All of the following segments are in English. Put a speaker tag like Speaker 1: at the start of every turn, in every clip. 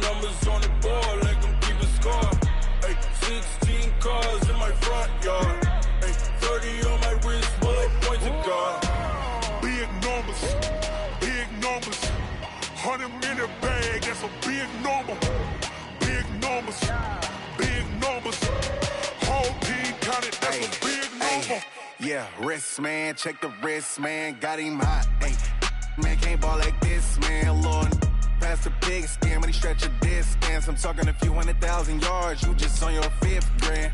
Speaker 1: numbers on the board, let them keep a score. Ay, 16 cars in my front yard. Ay, 30 on my wrist, bullet point to God.
Speaker 2: Big numbers, big numbers. 100 in the bag, that's a big number. Big numbers, big numbers. Whole team counted, that's a big number.
Speaker 3: Yeah, wrist man, check the wrist man, got him hot. Ay, man can't ball like this, man. Lord, past the big scam when he stretch a distance. I'm talking a few 100,000 yards, you just on your 5th grand.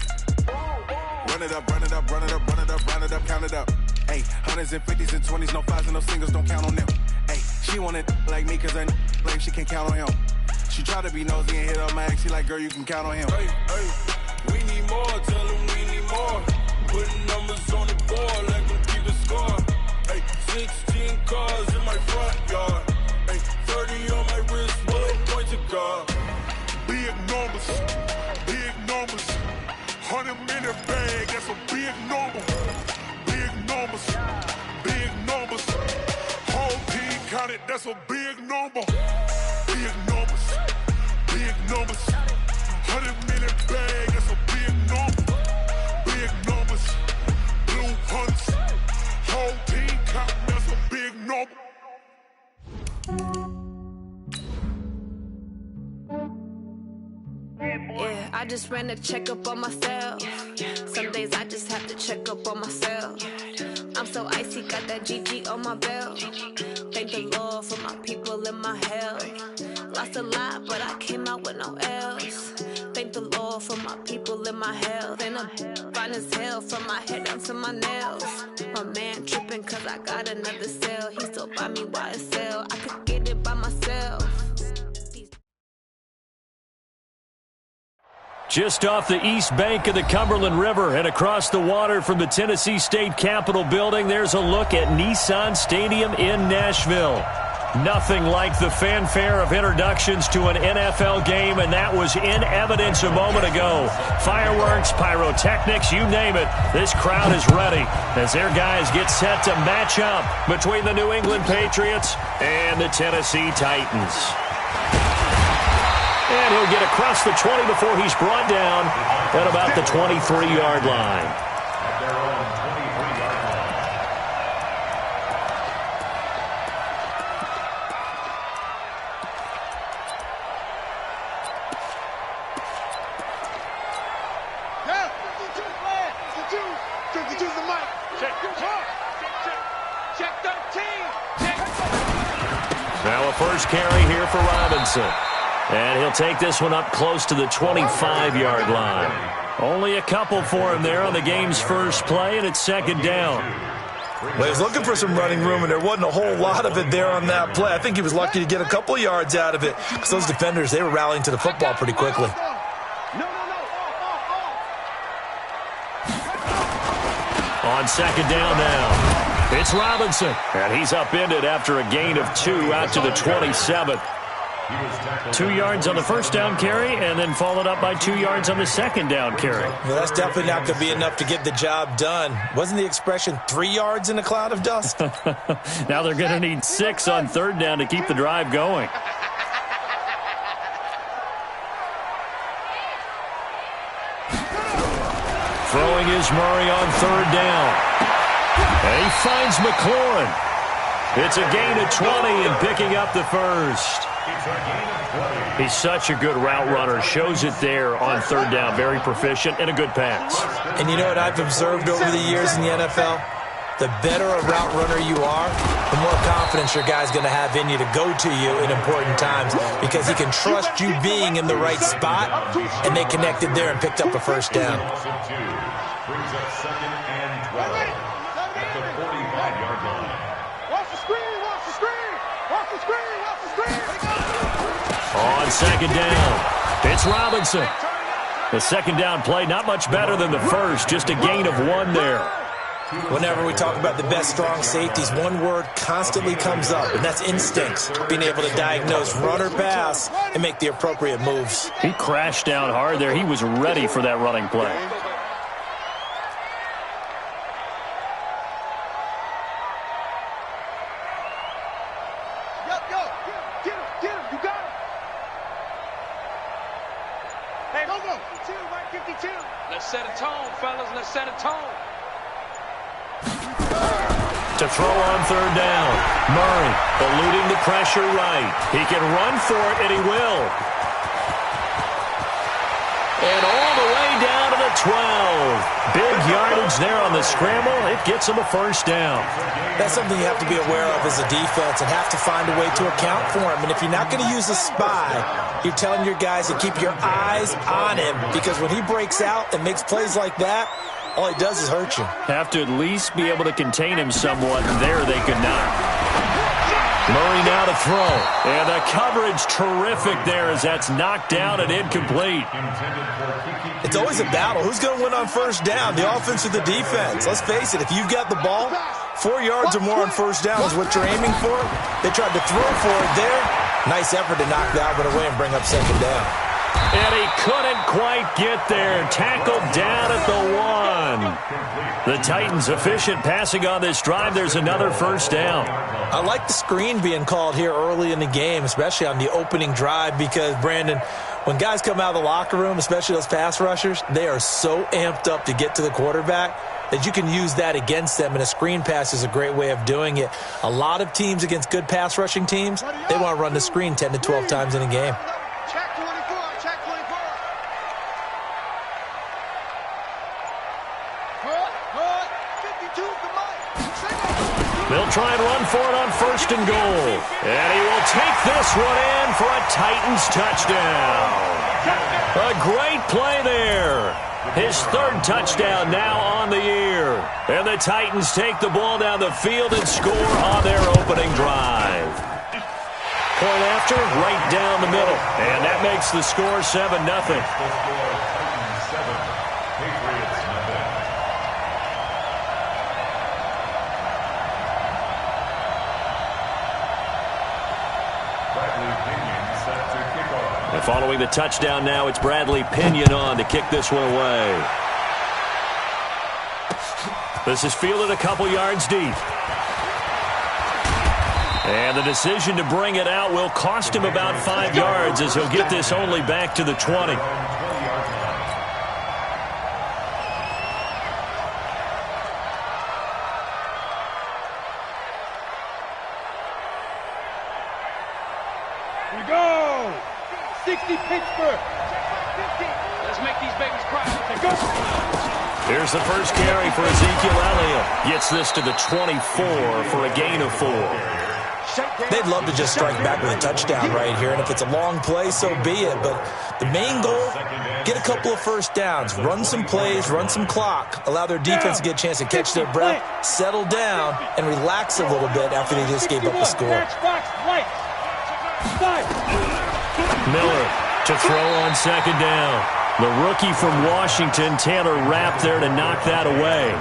Speaker 3: Run it up, run it up, run it up, run it up, run it up, count it up. Ay, hundreds and 50s and 20s, no 5s and no singles, don't count on them. Ay, she wanted like me cause her like she can count on him. She tried to be nosy and hit up my ex, she like, girl, you can count on him.
Speaker 1: Hey, hey, we need more, tell them we need more. Putting numbers on the board, let them keep a score. Hey, 16 cars in my front yard. Hey, 30 on my wrist, bullet point to God.
Speaker 2: Big numbers, big numbers. 100 in the bag, that's a big number. Big numbers, big numbers. Whole team counted, that's a big number. Big numbers, big numbers. 100 in the bag, that's a big number. Big numbers, blue hunts. Whole team counting, that's a big number.
Speaker 4: Yeah, I just ran a checkup on myself. Some days I just have to check up on myself. I'm so icy, got that GG on my belt. Thank the Lord for my people and my health. Lost a lot, but I came out with no L's. Thank the Lord for my people and my health. And I'm fine as hell from my head down to my nails. My man tripping cause I got another cell. He still buy me YSL. I could get it by myself.
Speaker 5: Just off the east bank of the Cumberland River and across the water from the Tennessee State Capitol building, there's a look at Nissan Stadium in Nashville. Nothing like the fanfare of introductions to an NFL game, and that was in evidence a moment ago. Fireworks, pyrotechnics, you name it. This crowd is ready as their guys get set to match up between the New England Patriots and the Tennessee Titans. And he'll get across the 20 before he's brought down at about the 23-yard line. Now a first carry here for Robinson. And he'll take this one up close to the 25-yard line. Only a couple for him there on the game's first play, and it's second down.
Speaker 6: Well, he was looking for some running room, and there wasn't a whole lot of it there on that play. I think he was lucky to get a couple yards out of it because those defenders, they were rallying to the football pretty quickly.
Speaker 5: On second down now, it's Robinson. And he's upended after a gain of 2 out to the 27. 2 yards on the first down carry, and then followed up by 2 yards on the second down carry.
Speaker 6: Well, that's definitely not going to be enough to get the job done. Wasn't the expression 3 yards in a cloud of dust?
Speaker 5: Now they're going to need 6 on third down to keep the drive going. Throwing is Murray on third down. And he finds McLaurin. It's a gain of 20 and picking up the first. He's such a good route runner. Shows it there on third down. Very proficient and a good pass.
Speaker 6: And you know what I've observed over the years in the NFL? The better a route runner you are, the more confidence your guy's going to have in you to go to you in important times because he can trust you being in the right spot, and they connected there and picked up a first down.
Speaker 2: Brings up second and 12 at the 45-yard line. Watch the screen, watch the screen, watch the screen, watch the screen.
Speaker 5: On second down, it's Robinson. The second down play, not much better than the first, just a gain of 1 there.
Speaker 6: Whenever we talk about the best strong safeties, one word constantly comes up, and that's instincts. Being able to diagnose run or pass and make the appropriate moves.
Speaker 5: He crashed down hard there. He was ready for that running play.
Speaker 7: Let's set a tone, fellas. Let's set a tone.
Speaker 5: To throw on third down. Murray eluding the pressure right. He can run for it, and he will. And all the way down to the 12. Big yardage there on the scramble. It gets him a first down.
Speaker 6: That's something you have to be aware of as a defense and have to find a way to account for him. And if you're not going to use a spy, you're telling your guys to keep your eyes on him, because when he breaks out and makes plays like that, all he does is hurt you.
Speaker 5: Have to at least be able to contain him somewhat, and there they could not. Murray now to throw. And the coverage terrific there as that's knocked down and incomplete.
Speaker 6: It's always a battle. Who's going to win on first down, the offense or the defense? Let's face it, if you've got the ball, 4 yards or more on first down is what you're aiming for. They tried to throw for it there. Nice effort to knock that one away and bring up second down.
Speaker 5: And he couldn't quite get there. Tackled down at the 1. The Titans efficient passing on this drive. There's another first down.
Speaker 6: I like the screen being called here early in the game, especially on the opening drive, because, Brandon, when guys come out of the locker room, especially those pass rushers, they are so amped up to get to the quarterback that you can use that against them, and a screen pass is a great way of doing it. A lot of teams against good pass rushing teams, they want to run the screen 10 to 12 times in a game.
Speaker 5: They'll try and run for it on first and goal. And he will take this one in for a Titans touchdown. A great play there. His third touchdown now on the year. And the Titans take the ball down the field and score on their opening drive. Point after, right down the middle. And that makes the score 7-0. And following the touchdown now, it's Bradley Pinion on to kick this one away. This is fielded a couple yards deep. And the decision to bring it out will cost him about 5 yards, as he'll get this only back to the 20.
Speaker 7: We go! 60 Pittsburgh! Let's make these babies cry. Go!
Speaker 5: Here's the first carry for Ezekiel Elliott. Gets this to the 24 for a gain of 4.
Speaker 6: They'd love to just strike back with a touchdown right here, and if it's a long play, so be it. But the main goal, get a couple of first downs, run some plays, run some clock, allow their defense to get a chance to catch their breath, settle down, and relax a little bit after they just gave up a score.
Speaker 5: Miller to throw on second down. The rookie from Washington, Taylor Rapp, there to knock that away.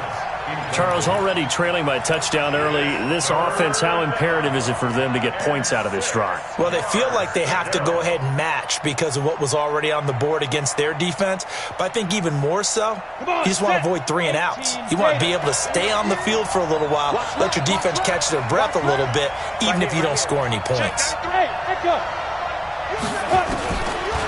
Speaker 5: Charles, already trailing by a touchdown early. This offense, how imperative is it for them to get points out of this drive?
Speaker 6: Well, they feel like they have to go ahead and match because of what was already on the board against their defense. But I think even more so, you just want to avoid 3 and outs. You want to be able to stay on the field for a little while, let your defense catch their breath a little bit, even if you don't score any points.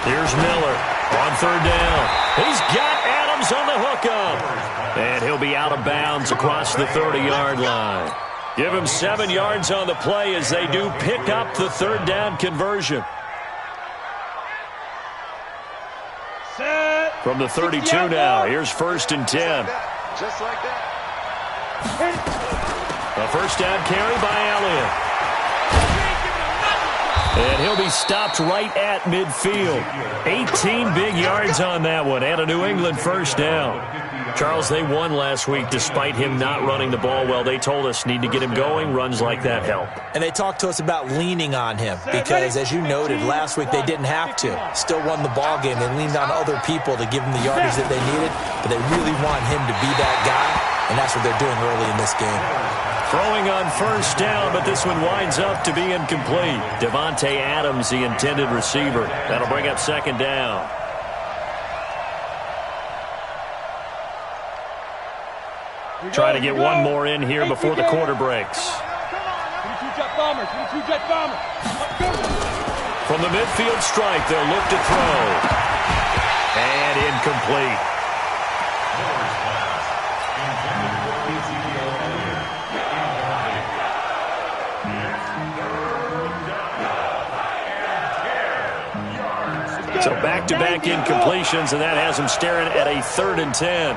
Speaker 5: Here's Miller on third down. He's got Adams on the hookup. And he'll be out of bounds across the 30-yard line. Give him 7 yards on the play as they do pick up the third down conversion. From the 32 now, here's 1st and 10.
Speaker 7: Just like that.
Speaker 5: A first down carry by Elliott. And he'll be stopped right at midfield. 18 big yards on that one, and a New England first down. Charles, they won last week despite him not running the ball well. They told us need to get him going. Runs like that help.
Speaker 6: And they talked to us about leaning on him because, as you noted, last week they didn't have to. Still won the ball game. They leaned on other people to give them the yardage that they needed, but they really want him to be that guy, and that's what they're doing early in this game.
Speaker 5: Throwing on first down, but this one winds up to be incomplete. Devontae Adams, the intended receiver. That'll bring up second down. Trying to get one more in here before the quarter breaks.
Speaker 7: 22-jet bomber, 22-jet bomber.
Speaker 5: From the midfield strike, they'll look to throw. And incomplete. So back-to-back incompletions, and that has him staring at a 3rd and 10.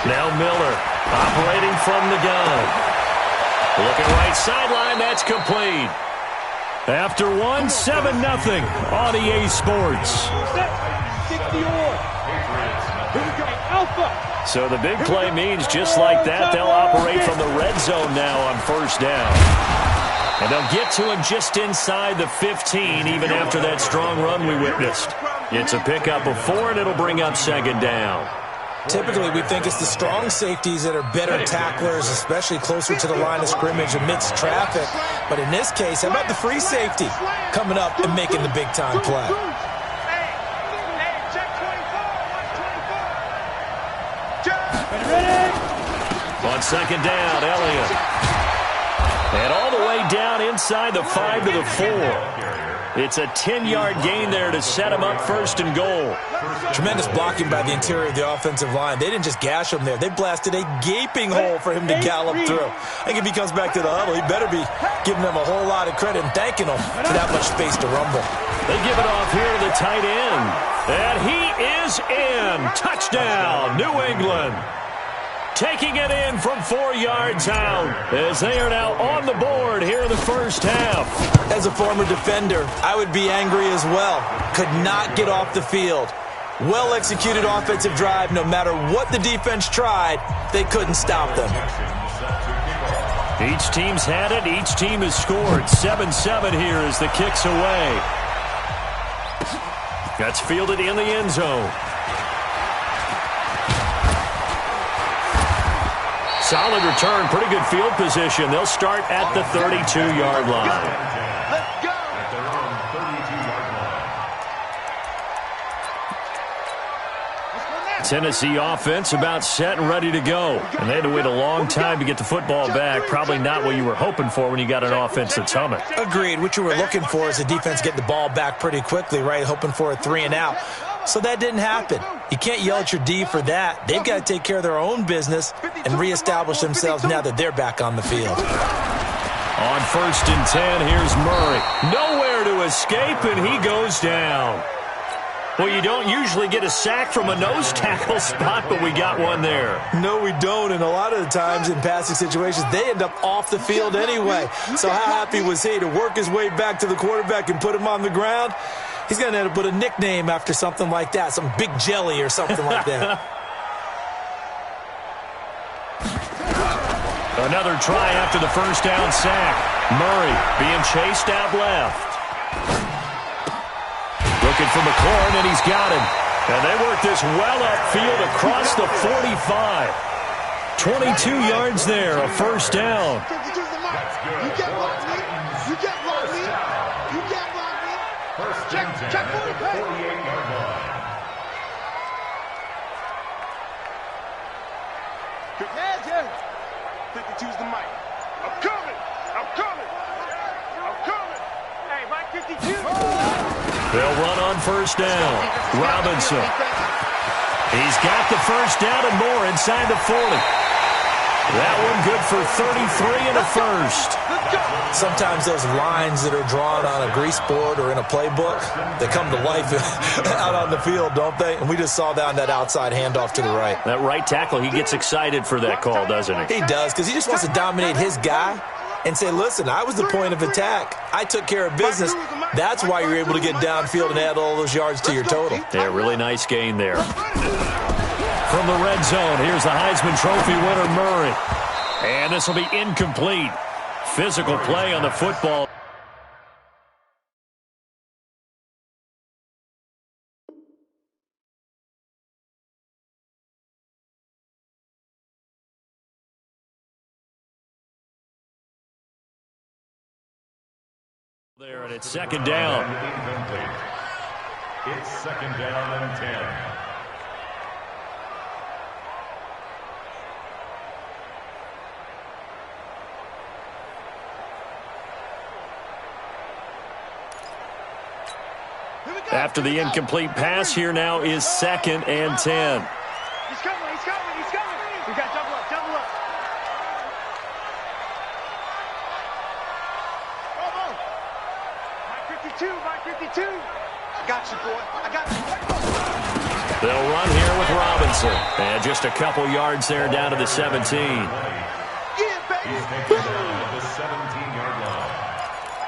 Speaker 5: Now Miller operating from the gun. Looking right sideline, that's complete. After one, 7-0 on EA Sports. So the big play means just like that, they'll operate from the red zone now on 1st down. And they'll get to him just inside the 15, even after that strong run we witnessed. It's a pickup of 4, and it'll bring up 2nd down.
Speaker 6: Typically, we think it's the strong safeties that are better tacklers, especially closer to the line of scrimmage amidst traffic. But in this case, how about the free safety coming up and making the big-time play?
Speaker 5: On 2nd down, Elliott. And all the way down inside the 5 to the 4. It's a 10-yard gain there to set him up 1st and goal.
Speaker 6: Tremendous blocking by the interior of the offensive line. They didn't just gash him there. They blasted a gaping hole for him to gallop through. I think if he comes back to the huddle, he better be giving them a whole lot of credit and thanking them for that much space to rumble.
Speaker 5: They give it off here to the tight end. And he is in. Touchdown, New England. Taking it in from 4 yards out as they are now on the board here in the 1st half.
Speaker 6: As a former defender, I would be angry as well. Could not get off the field. Well-executed offensive drive. No matter what the defense tried, they couldn't stop them.
Speaker 5: Each team's had it. Each team has scored. 7-7 here as the kick's away. That's fielded in the end zone. Solid return, pretty good field position. They'll start at the 32-yard line.
Speaker 7: Let's go.
Speaker 5: Tennessee offense about set and ready to go. And they had to wait a long time to get the football back. Probably not what you were hoping for when you got an offense that's humming.
Speaker 6: Agreed. What you were looking for is the defense getting the ball back pretty quickly, right? Hoping for a 3 and out. So that didn't happen. You can't yell at your D for that. They've got to take care of their own business and reestablish themselves now that they're back on the field.
Speaker 5: On 1st and 10, here's Murray. Nowhere to escape, and he goes down. Well, you don't usually get a sack from a nose tackle spot, but we got one there.
Speaker 6: No, we don't, and a lot of the times in passing situations, they end up off the field anyway. So how happy was he to work his way back to the quarterback and put him on the ground? He's going to end up with a nickname after something like that, some Big Jelly or something like that.
Speaker 5: Another try after the 1st down sack. Murray being chased out left. Looking for McLaurin, and he's got him. And they work this well upfield across the 45. 22 yards there, a 1st down.
Speaker 7: You get blocked me. You get blocked me. You get blocked me. Check 48-yard line. 52's the mic. I'm coming. I'm coming. I'm coming. Hey, Mike 52.
Speaker 5: They'll run on 1st down. Robinson. He's got the 1st down and more inside the 40. That one good for 33 and a 1st.
Speaker 6: Sometimes those lines that are drawn on a grease board or in a playbook, they come to life out on the field, don't they? And we just saw that on that outside handoff to the right.
Speaker 5: That right tackle, he gets excited for that call, doesn't he?
Speaker 6: He does, because he just wants to dominate his guy and say, listen, I was the point of attack. I took care of business. That's why you're able to get downfield and add all those yards to your total.
Speaker 5: Yeah, really nice gain there. From the red zone, here's the Heisman Trophy winner, Murray. And this will be incomplete. Physical play on the football. There, and it's 2nd down.
Speaker 8: It's 2nd down and 10.
Speaker 5: After the incomplete pass, here now is 2nd and 10.
Speaker 7: He's coming. We got double up. My 52. I got you, boy.
Speaker 5: They'll run here with Robinson. And just a couple yards there down to the 17.
Speaker 7: Yeah, baby.
Speaker 8: He's taken down at the 17-yard line.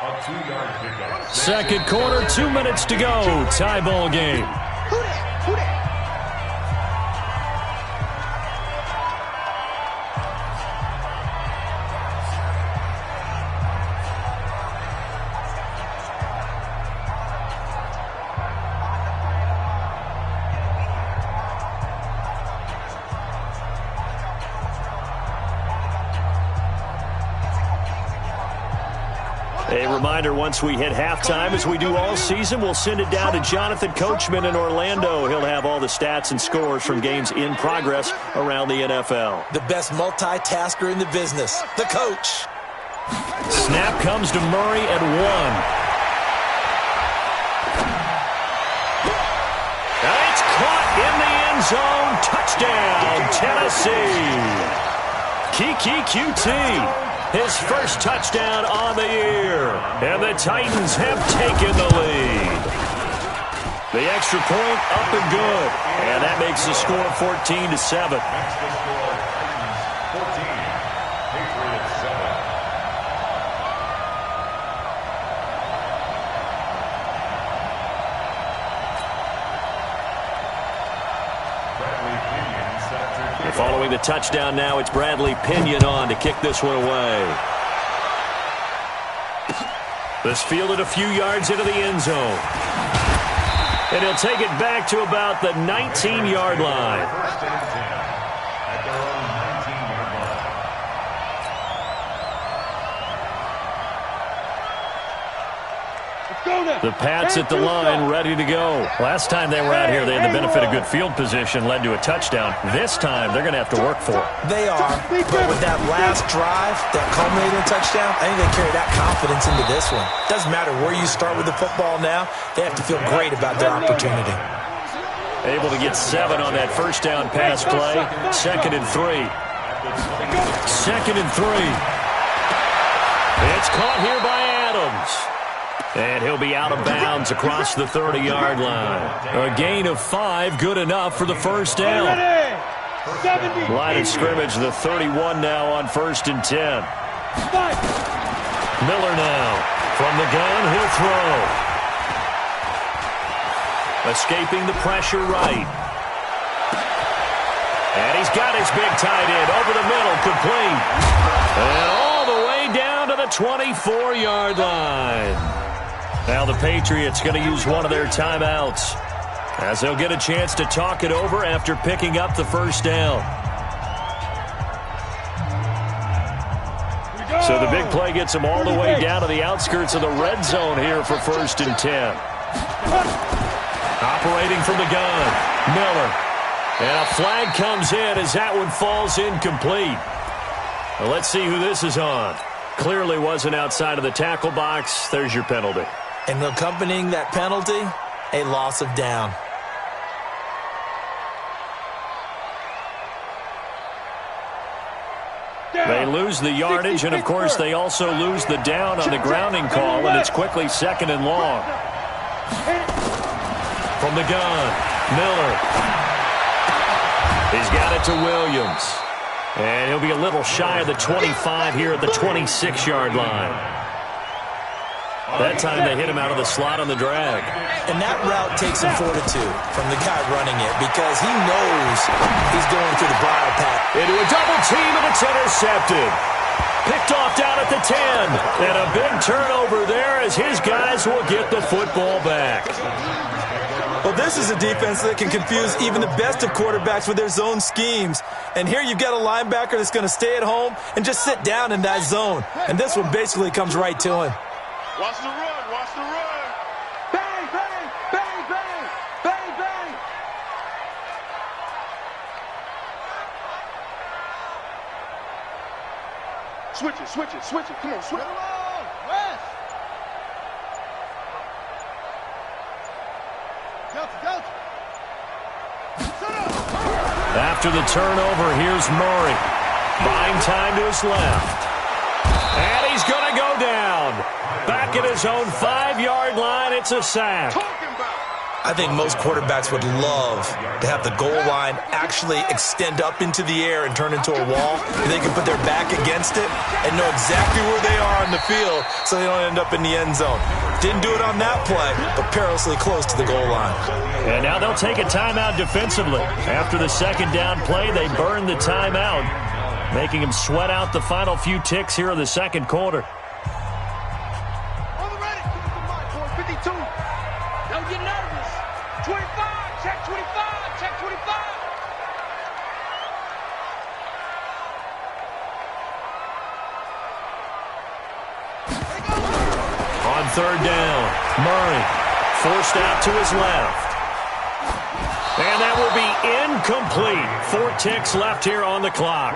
Speaker 8: A 2-yard pickup.
Speaker 5: Second quarter, 2 minutes to go. Tie ball game.
Speaker 7: Who that?
Speaker 5: A reminder, once we hit halftime, as we do all season, we'll send it down to Jonathan Coachman in Orlando. He'll have all the stats and scores from games in progress around the NFL.
Speaker 6: The best multitasker in the business, the coach.
Speaker 5: Snap comes to Murray at 1. And it's caught in the end zone. Touchdown, Tennessee. Kiki QT. His first touchdown on the year. And the Titans have taken the lead. The extra point up and good. And that makes the score 14-7.
Speaker 8: Makes the score Titans 14, Patriots 7. Bradley Pinion set to kick off.
Speaker 5: Following the touchdown now, it's Bradley Pinion on to kick this one away. This fielded a few yards into the end zone. And he'll take it back to about the 19-yard line.
Speaker 8: First and 10 at their own 19-yard line.
Speaker 5: The Pats at the line, ready to go. Last time they were out here, they had the benefit of good field position, led to a touchdown. This time, they're going to have to work for it.
Speaker 6: They are, but with that last drive, that culminating touchdown, I think they carry that confidence into this one. Doesn't matter where you start with the football now, they have to feel great about their opportunity.
Speaker 5: Able to get 7 on that first down pass play. 2nd and 3. 2nd and 3. It's caught here by Adams. And he'll be out of bounds across the 30-yard line. A gain of 5, good enough for the first down. Line of scrimmage, the 31 now on 1st and 10. Miller now. From the gun, he'll throw. Escaping the pressure right. And he's got his big tight end over the middle, complete. And all the way down to the 24-yard line. Now the Patriots going to use one of their timeouts as they'll get a chance to talk it over after picking up the first down. So the big play gets them all the way down to the outskirts of the red zone here for 1st and 10. Operating from the gun, Miller. And a flag comes in as that one falls incomplete. Well, let's see who this is on. Clearly wasn't outside of the tackle box. There's your penalty.
Speaker 6: And accompanying that penalty, a loss of down.
Speaker 5: They lose the yardage, and, of course, they also lose the down on the grounding call, and it's quickly 2nd and long. From the gun, Miller. He's got it to Williams. And he'll be a little shy of the 25 here at the 26-yard line. That time they hit him out of the slot on the drag.
Speaker 6: And that route takes some fortitude from the guy running it because he knows he's going through the bridle path.
Speaker 5: Into a double team, and it's intercepted. Picked off down at the 10. And a big turnover there as his guys will get the football back.
Speaker 9: Well, this is a defense that can confuse even the best of quarterbacks with their zone schemes. And here you've got a linebacker that's going to stay at home and just sit down in that zone. And this one basically comes right to him.
Speaker 2: Watch the run, watch the run.
Speaker 7: Bang, bang, bang, bang, bang, bang.
Speaker 2: Switch it, switch it, switch it. Come on, switch it.
Speaker 5: After the turnover, here's Murray. Buying time to his left. And he's going to go down. Back at his own 5-yard line, it's a sack.
Speaker 6: I think most quarterbacks would love to have the goal line actually extend up into the air and turn into a wall. They can put their back against it and know exactly where they are on the field so they don't end up in the end zone. Didn't do it on that play, but perilously close to the goal line.
Speaker 5: And now they'll take a timeout defensively. After the second down play, they burn the timeout, making them sweat out the final few ticks here in the second quarter.
Speaker 7: On the ready. 52. Don't get nervous. 25. Check 25. Check 25.
Speaker 5: On third down, Murray forced out to his left. And that will be incomplete. 4 ticks left here on the clock.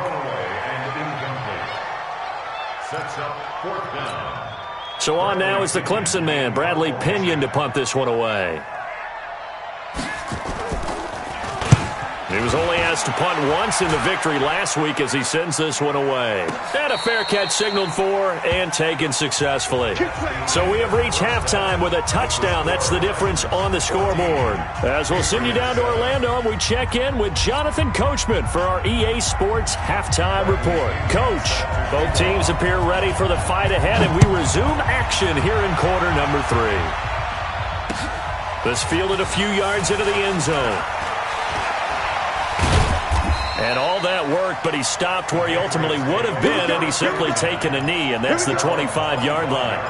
Speaker 8: Sets up 4th down.
Speaker 5: So on now is the Clemson man, Bradley Pinion, to punt this one away. He was only asked to punt once in the victory last week as he sends this one away. And a fair catch signaled for and taken successfully. So we have reached halftime with a touchdown. That's the difference on the scoreboard. As we'll send you down to Orlando, we check in with Jonathan Coachman for our EA Sports Halftime Report. Coach, both teams appear ready for the fight ahead, and we resume action here in quarter number 3. This fielded a few yards into the end zone. And all that worked, but he stopped where he ultimately would have been, and he's simply taken a knee, and that's the 25-yard line.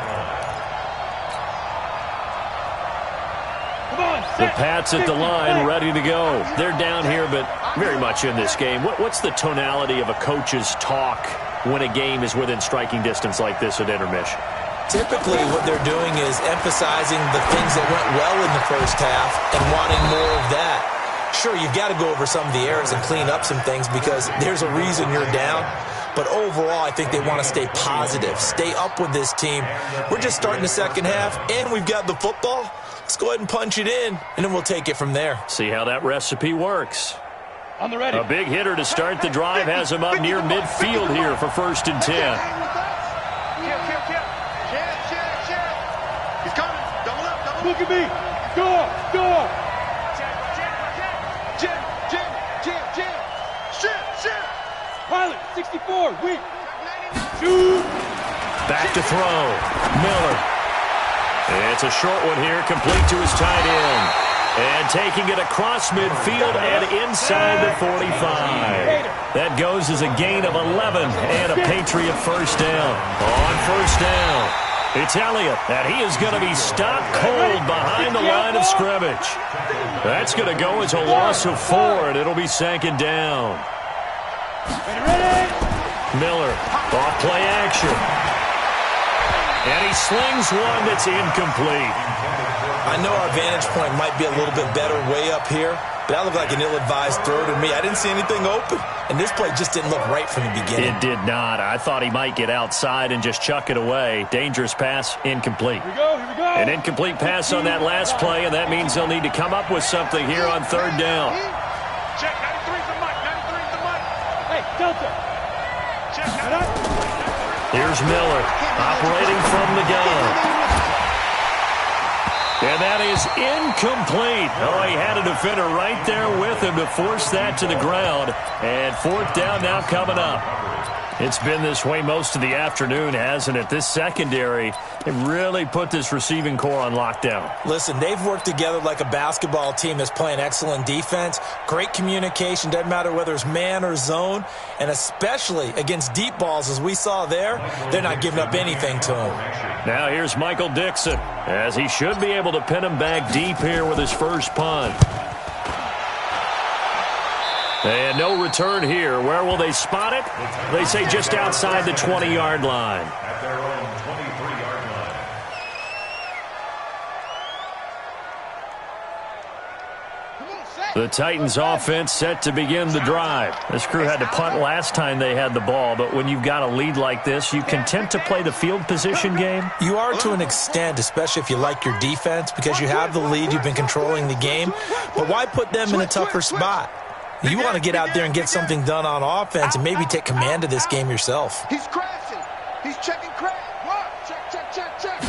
Speaker 5: The Pats at the line, ready to go. They're down here, but very much in this game. What's the tonality of a coach's talk when a game is within striking distance like this at intermission?
Speaker 6: Typically, what they're doing is emphasizing the things that went well in the first half and wanting more of that. Sure, you've got to go over some of the errors and clean up some things because there's a reason you're down. But overall, I think they want to stay positive, stay up with this team. We're just starting the second half, and we've got the football. Let's go ahead and punch it in, and then we'll take it from there.
Speaker 5: See how that recipe works.
Speaker 7: On the ready.
Speaker 5: A big hitter to start the drive has him up near midfield here for 1st and 10.
Speaker 7: He's coming. Double up. Look at me. Door. Pilot, 64, weak. Shoot.
Speaker 5: Back to throw. Miller. It's a short one here, complete to his tight end. And taking it across midfield and inside the 45. That goes as a gain of 11 and a Patriot first down. On first down, it's Elliott, and he is going to be stopped cold behind the line of scrimmage. That's going to go as a loss of 4, and it'll be second down. Miller, off play action. And he slings one that's incomplete.
Speaker 6: I know our vantage point might be a little bit better way up here, but that looked like an ill-advised throw to me. I didn't see anything open, and this play just didn't look right from the beginning.
Speaker 5: It did not. I thought he might get outside and just chuck it away. Dangerous pass, incomplete.
Speaker 7: Here we go.
Speaker 5: An incomplete pass on that last play, and that means they'll need to come up with something here on third down.
Speaker 7: Check, 93's the mic. Hey, Delta. Check,
Speaker 5: Here's Miller, operating from the gun. And that is incomplete. Oh, he had a defender right there with him to force that to the ground. And 4th down now coming up. It's been this way most of the afternoon, hasn't it? This secondary, it really put this receiving core on lockdown.
Speaker 6: Listen, they've worked together like a basketball team that's playing excellent defense. Great communication, doesn't matter whether it's man or zone. And especially against deep balls, as we saw there, they're not giving up anything to him.
Speaker 5: Now here's Michael Dixon, as he should be able to pin him back deep here with his first punt. And no return here. Where will they spot it? They say just outside the 20-yard line.
Speaker 8: At their own 23-yard line.
Speaker 5: The Titans offense set to begin the drive. This crew had to punt last time they had the ball, but when you've got a lead like this, you content to play the field position game?
Speaker 6: You are to an extent, especially if you like your defense, because you have the lead, you've been controlling the game. But why put them in a tougher spot? You want to get out there and get something done on offense and maybe take command of this game yourself.
Speaker 7: He's crashing. He's checking crash. Check.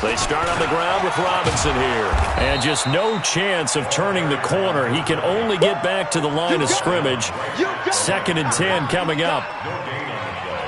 Speaker 5: They start on the ground with Robinson here. And just no chance of turning the corner. He can only get back to the line of scrimmage. 2nd and 10 coming up.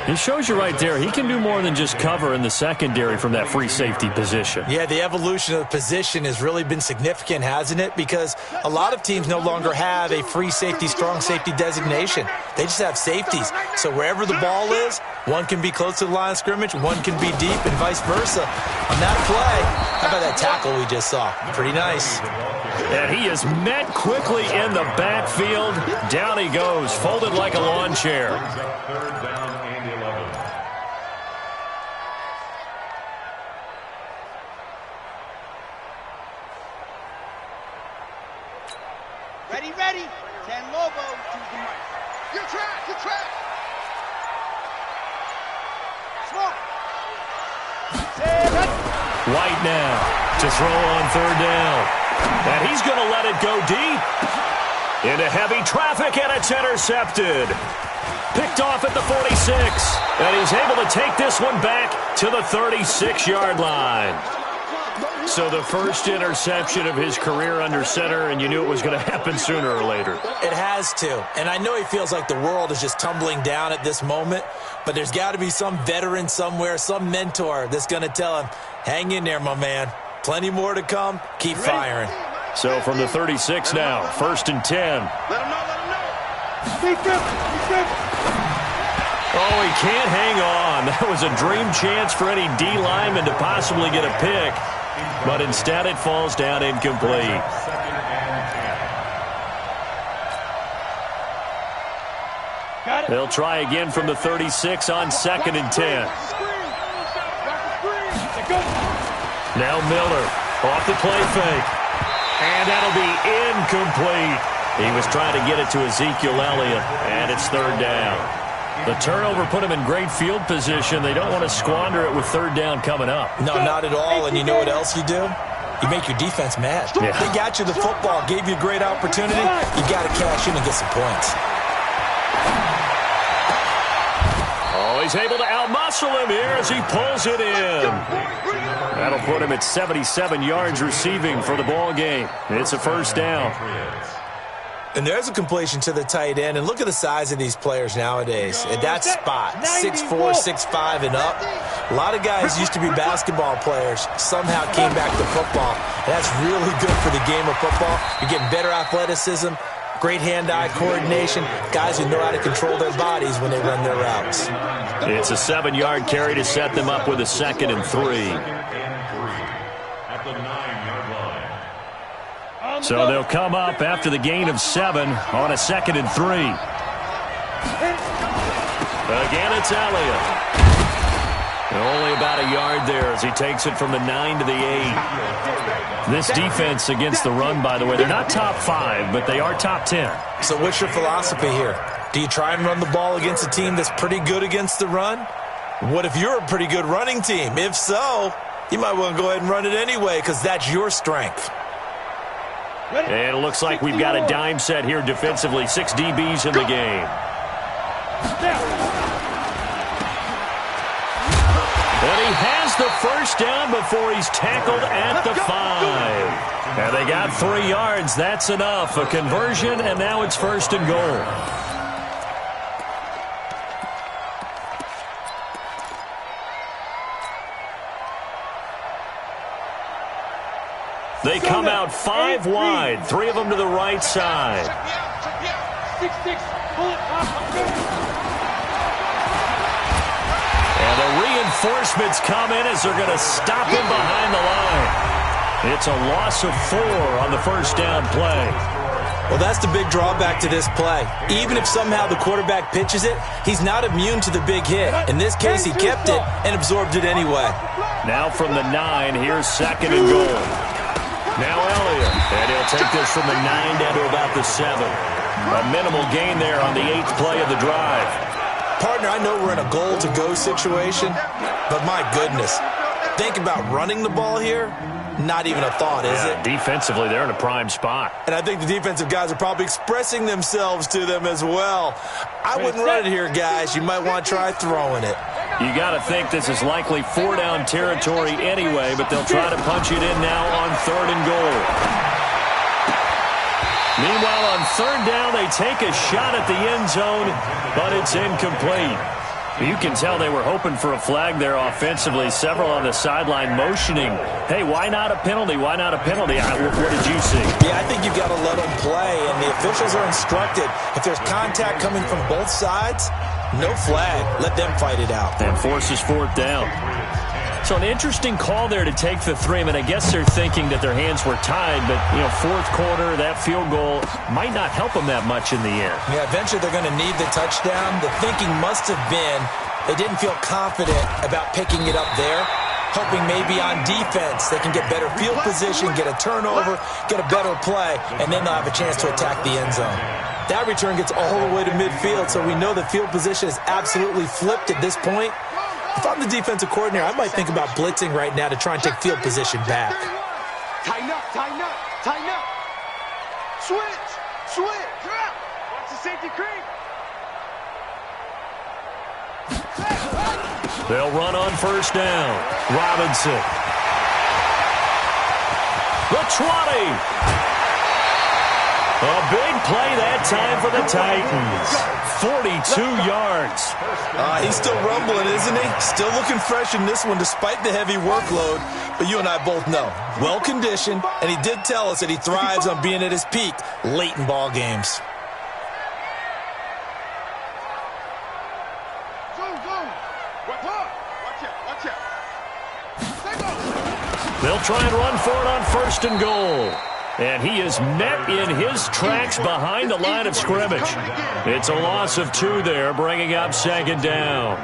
Speaker 5: It shows you right there, he can do more than just cover in the secondary from that free safety position.
Speaker 6: Yeah, the evolution of the position has really been significant, hasn't it? Because a lot of teams no longer have a free safety, strong safety designation. They just have safeties. So wherever the ball is, one can be close to the line of scrimmage, one can be deep, and vice versa. On that play, how about that tackle we just saw? Pretty nice.
Speaker 5: And he is met quickly in the backfield. Down he goes, folded like a lawn chair.
Speaker 7: Ready. 10 Lobo to the mic. Good track. Smoke.
Speaker 5: White now to throw on 3rd down. And he's going to let it go deep. Into heavy traffic, and it's intercepted. Picked off at the 46. And he's able to take this one back to the 36-yard line. So the first interception of his career under center, and you knew it was going to happen sooner or later.
Speaker 6: It has to. And I know he feels like the world is just tumbling down at this moment, but there's got to be some veteran somewhere, some mentor that's going to tell him, hang in there, my man. Plenty more to come. Keep firing.
Speaker 5: So from the 36 now, 1st and 10.
Speaker 7: Let him know.
Speaker 5: Oh, he can't hang on. That was a dream chance for any D lineman to possibly get a pick. But instead it falls down incomplete. They'll try again from the 36 on 2nd and 10. Now Miller off the play fake. And that'll be incomplete. He was trying to get it to Ezekiel Elliott, and it's 3rd down. The turnover put him in great field position. They don't want to squander it with 3rd down coming up.
Speaker 6: No, not at all. And you know what else you do? You make your defense mad.
Speaker 5: Yeah.
Speaker 6: They got you the football, gave you a great opportunity. You got to cash in and get some points.
Speaker 5: Oh, he's able to outmuscle him here as he pulls it in. That'll put him at 77 yards receiving for the ball game. It's a 1st down.
Speaker 6: And there's a completion to the tight end. And look at the size of these players nowadays. At that spot, 6'4", 6'5", and up. A lot of guys used to be basketball players, somehow came back to football. And that's really good for the game of football. You're getting better athleticism, great hand-eye coordination, guys who know how to control their bodies when they run their routes.
Speaker 5: It's a 7-yard carry to set them up with a 2nd and 3. So they'll come up after the gain of 7 on a 2nd and 3. Again, it's Elliott. Only about a yard there as he takes it from the 9 to the 8. This defense against the run, by the way, they're not top 5, but they are top 10.
Speaker 6: So what's your philosophy here? Do you try and run the ball against a team that's pretty good against the run? What if you're a pretty good running team? If so, you might want to go ahead and run it anyway because that's your strength.
Speaker 5: And it looks like we've got a dime set here defensively. 6 DBs in the game. And he has the 1st down before he's tackled at the 5. And they got 3 yards. That's enough. A conversion, and now it's 1st and goal. They come out 5 wide, 3 of them to the right side. And the reinforcements come in as they're going to stop him behind the line. It's a loss of 4 on the 1st down play.
Speaker 6: Well, that's the big drawback to this play. Even if somehow the quarterback pitches it, he's not immune to the big hit. In this case, he kept it and absorbed it anyway.
Speaker 5: Now from the 9, here's 2nd and goal. Now Elliott, and he'll take this from the 9 down to about the 7. A minimal gain there on the 8th play of the drive.
Speaker 6: Partner, I know we're in a goal-to-go situation, but my goodness, think about running the ball here, not even a thought, is it?
Speaker 5: Defensively, they're in a prime spot.
Speaker 9: And I think the defensive guys are probably expressing themselves to them as well. I wouldn't run it here, guys. You might want to try throwing it.
Speaker 5: You got to think this is likely 4-down territory anyway, but they'll try to punch it in now on 3rd and goal. Meanwhile, on 3rd down, they take a shot at the end zone, but it's incomplete. You can tell they were hoping for a flag there offensively. Several on the sideline motioning, hey, why not a penalty? Why not a penalty? What did you see?
Speaker 6: Yeah, I think you've got to let them play, and the officials are instructed. If there's contact coming from both sides, no flag. Let them fight it out.
Speaker 5: And forces 4th down. So an interesting call there to take the 3. I mean, I guess they're thinking that their hands were tied, but, 4th quarter, that field goal might not help them that much in the end.
Speaker 6: Yeah, eventually they're going to need the touchdown. The thinking must have been they didn't feel confident about picking it up there, hoping maybe on defense they can get better field position, get a turnover, get a better play, and then they'll have a chance to attack the end zone. That return gets all the way to midfield, so we know the field position is absolutely flipped at this point. If I'm the defensive coordinator, I might think about blitzing right now to try and take field position back.
Speaker 7: Tighten up, tighten up, tighten up. Switch, switch. Watch the safety creep.
Speaker 5: They'll run on 1st down. Robinson. The 20. A big play that time for the Titans. 42 yards.
Speaker 9: He's still rumbling, isn't he? Still looking fresh in this one despite the heavy workload. But you and I both know, well-conditioned, and he did tell us that he thrives on being at his peak late in ball games.
Speaker 5: They'll try and run for it on 1st and goal. And he is met in his tracks behind the line of scrimmage. It's a loss of 2 there, bringing up 2nd down.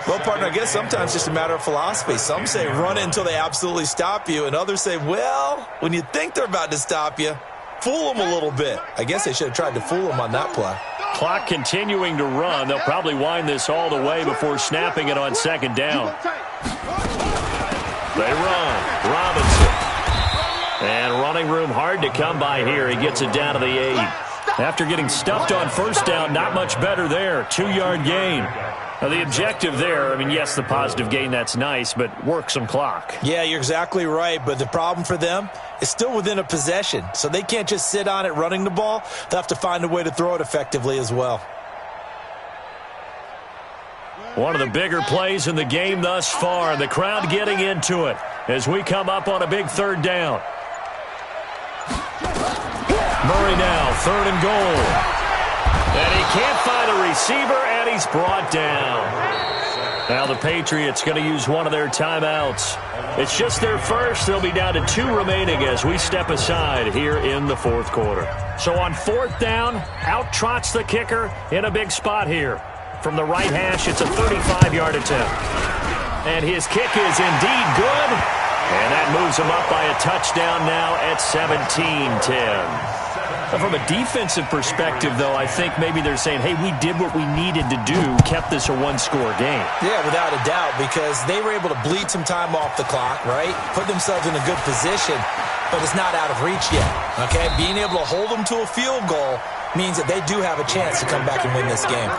Speaker 9: Well, partner, I guess sometimes it's just a matter of philosophy. Some say run it until they absolutely stop you, and others say, well, when you think they're about to stop you, fool them a little bit. I guess they should have tried to fool them on that play.
Speaker 5: Clock continuing to run. They'll probably wind this all the way before snapping it on 2nd down. They run. Robinson. And running room hard to come by here. He gets it down to the 8. After getting stuffed on 1st down, not much better there. 2-yard gain. Now, the objective there, I mean, yes, the positive gain, that's nice, but work some clock.
Speaker 6: Yeah, you're exactly right, but the problem for them is still within a possession, so they can't just sit on it running the ball. They'll have to find a way to throw it effectively as well.
Speaker 5: One of the bigger plays in the game thus far, the crowd getting into it as we come up on a big 3rd down. Murray now, 3rd and goal. And he can't find a receiver, and he's brought down. Now the Patriots going to use one of their timeouts. It's just their first. They'll be down to 2 remaining as we step aside here in the 4th quarter. So on 4th down, out trots the kicker in a big spot here. From the right hash, it's a 35-yard attempt. And his kick is indeed good. And that moves him up by a touchdown now at 17-10. From a defensive perspective, though, I think maybe they're saying, hey, we did what we needed to do, kept this a 1-score game.
Speaker 6: Yeah, without a doubt, because they were able to bleed some time off the clock, right? Put themselves in a good position, but it's not out of reach yet, okay? Being able to hold them to a field goal means that they do have a chance to come back and win this game.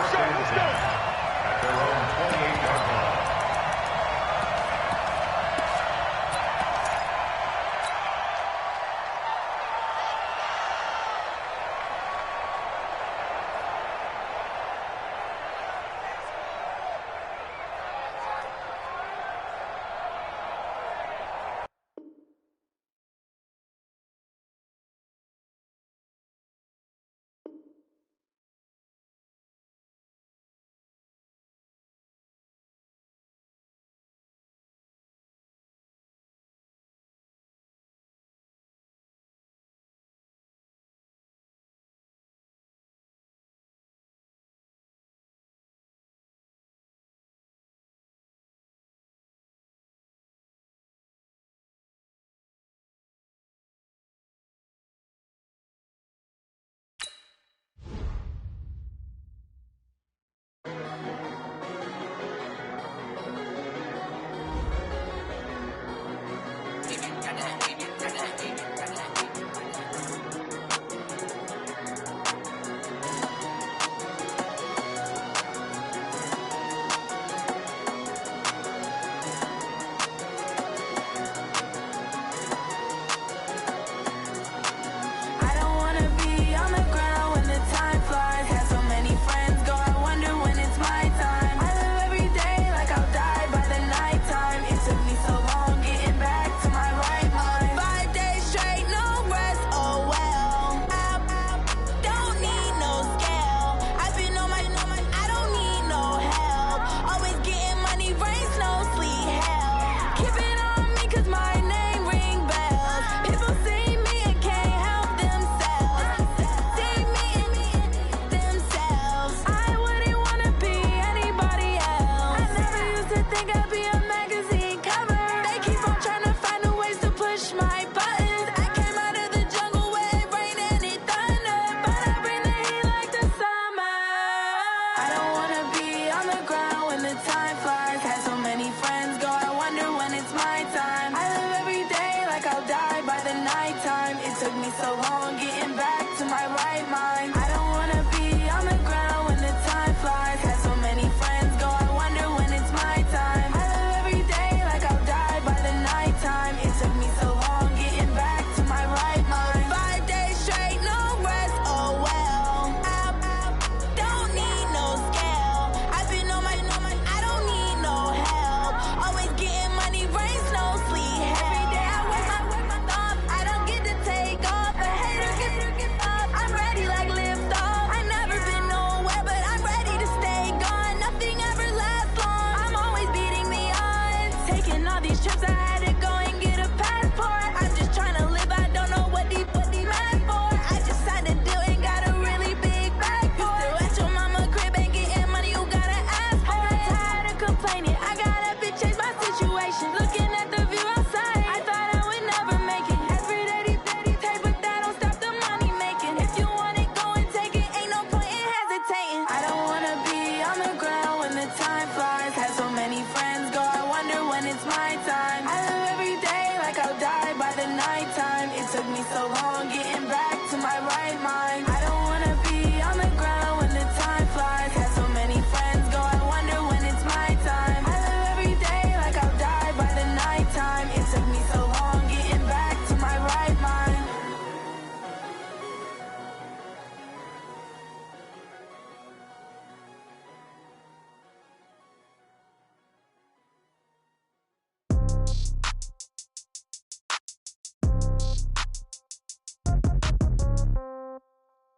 Speaker 10: looking at the view outside. I thought I would never make it. Every day they take, but that don't stop the money making. If you want it, go and take it. Ain't no point in hesitating. I don't wanna be on the ground when the time flies. Had so many friends go, I wonder when it's my time. I live every day like I'll die by the nighttime. It took me so long getting back to my right mind. I don't wanna be on the ground when the time flies. Had so many friends go, I wonder when it's my time. I live every day like I'll die by the nighttime. It took me so long getting back to my right mind.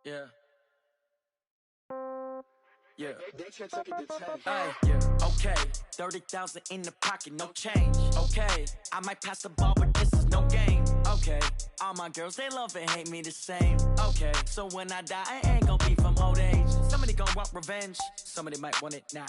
Speaker 11: Yeah. Yeah. Ay, yeah. Okay. 30,000 in the pocket, no change. Okay. I might pass the ball, but this is no game. Okay. All my girls, they love and hate me the same. Okay. So when I die, I ain't gonna be from old age. Somebody gonna want revenge. Somebody might want it now.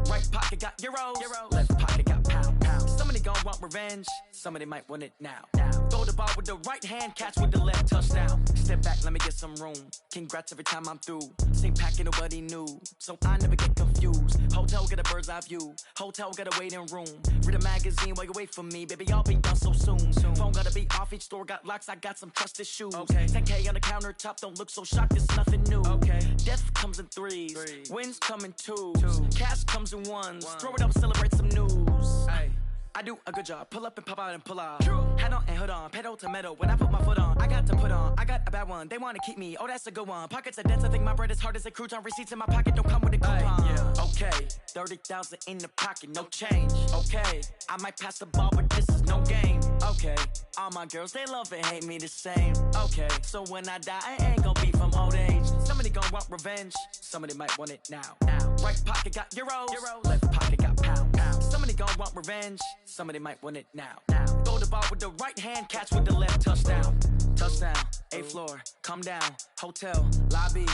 Speaker 11: Right pocket got euros. Left pocket got pounds. Somebody gonna want revenge. Somebody might want it now. Throw the ball with the right hand, catch with the left, touchdown. Step back, let me get some room. Congrats every time I'm through. Same packet, nobody knew. So I never get confused. Hotel get a bird's eye view. Hotel get a waiting room. Read a magazine while you wait for me. Baby, I'll be done so soon. Phone gotta be off, each store got locks. I got some trusted shoes. Okay. 10K on the countertop, don't look so shocked, it's nothing new. Okay. Death comes in threes. Wins come in twos. Cash comes in ones. Throw it up, celebrate some news. Ay. I do a good job, pull up and pop out and pull off. Hat on and hood on, pedal to metal. When I put my foot on, I got to put on. I got a bad one, they wanna keep me. Oh, that's a good one. Pockets are dense, I think my bread is hard as a crouton. Receipts in my pocket don't come with a coupon. Yeah. Okay, 30,000 in the pocket, no change. Okay, I might pass the ball, but this is no game. Okay, all my girls, they love and hate me the same. Okay, so when I die, I ain't gonna be from old age. Somebody gonna want revenge, somebody might want it now. Right pocket got euros. Left pocket got pounds. Somebody gonna want revenge, somebody might want it now. Throw the ball with the right hand, catch with the left, touchdown. Touchdown, 8th floor, come down, hotel, lobby.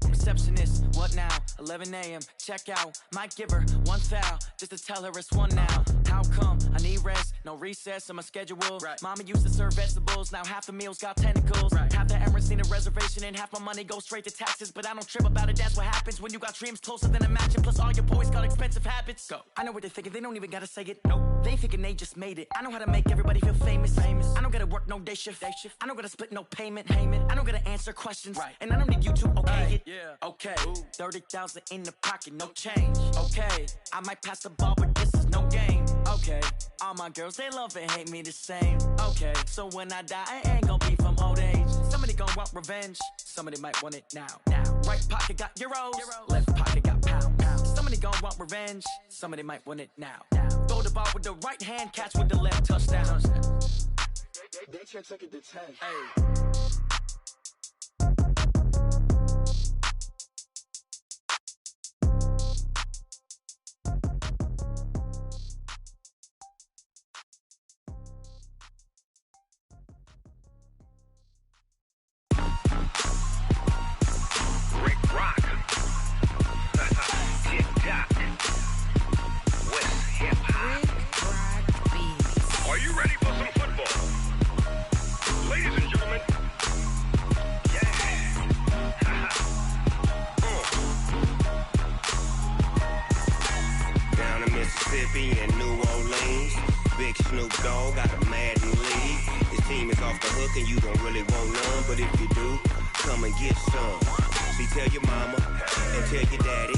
Speaker 11: Receptionist, what now? 11 a.m., check out. Might give her one foul, just to tell her it's one now. How come? I need rest, no recess in my schedule. Right. Mama used to serve vegetables, now half the meals got tentacles. Right. Half the Emirates need a reservation and half my money goes straight to taxes. But I don't trip about it, that's what happens when you got dreams closer than a matching. Plus all your boys got expensive habits. Go. I know what they're thinking, they don't even gotta say it. Nope. They thinking they just made it. I know how to make everybody feel famous. I don't gotta work no day shift. I don't gotta split no payment. I don't gotta answer questions. Right. And I don't need you to okay it. Yeah. Okay, 30,000 in the pocket, no change. Okay, I might pass the ball, but this is no game. Okay, all my girls, they love and hate me the same. Okay, so when I die, I ain't gonna be from old age. Somebody gonna want revenge, somebody might want it now. Right pocket got euros. Left pocket got pounds. Somebody gonna want revenge, somebody might want it now. Throw the ball with the right hand, catch with the left, touchdown.
Speaker 12: They took it to 10.
Speaker 11: Hey.
Speaker 1: Are you ready for some football? Ladies and gentlemen,
Speaker 13: Down in Mississippi and New Orleans, Big Snoop Dogg got a Madden league. His team is off the hook and you don't really want none, but if you do, come and get some. See, tell your mama and tell your daddy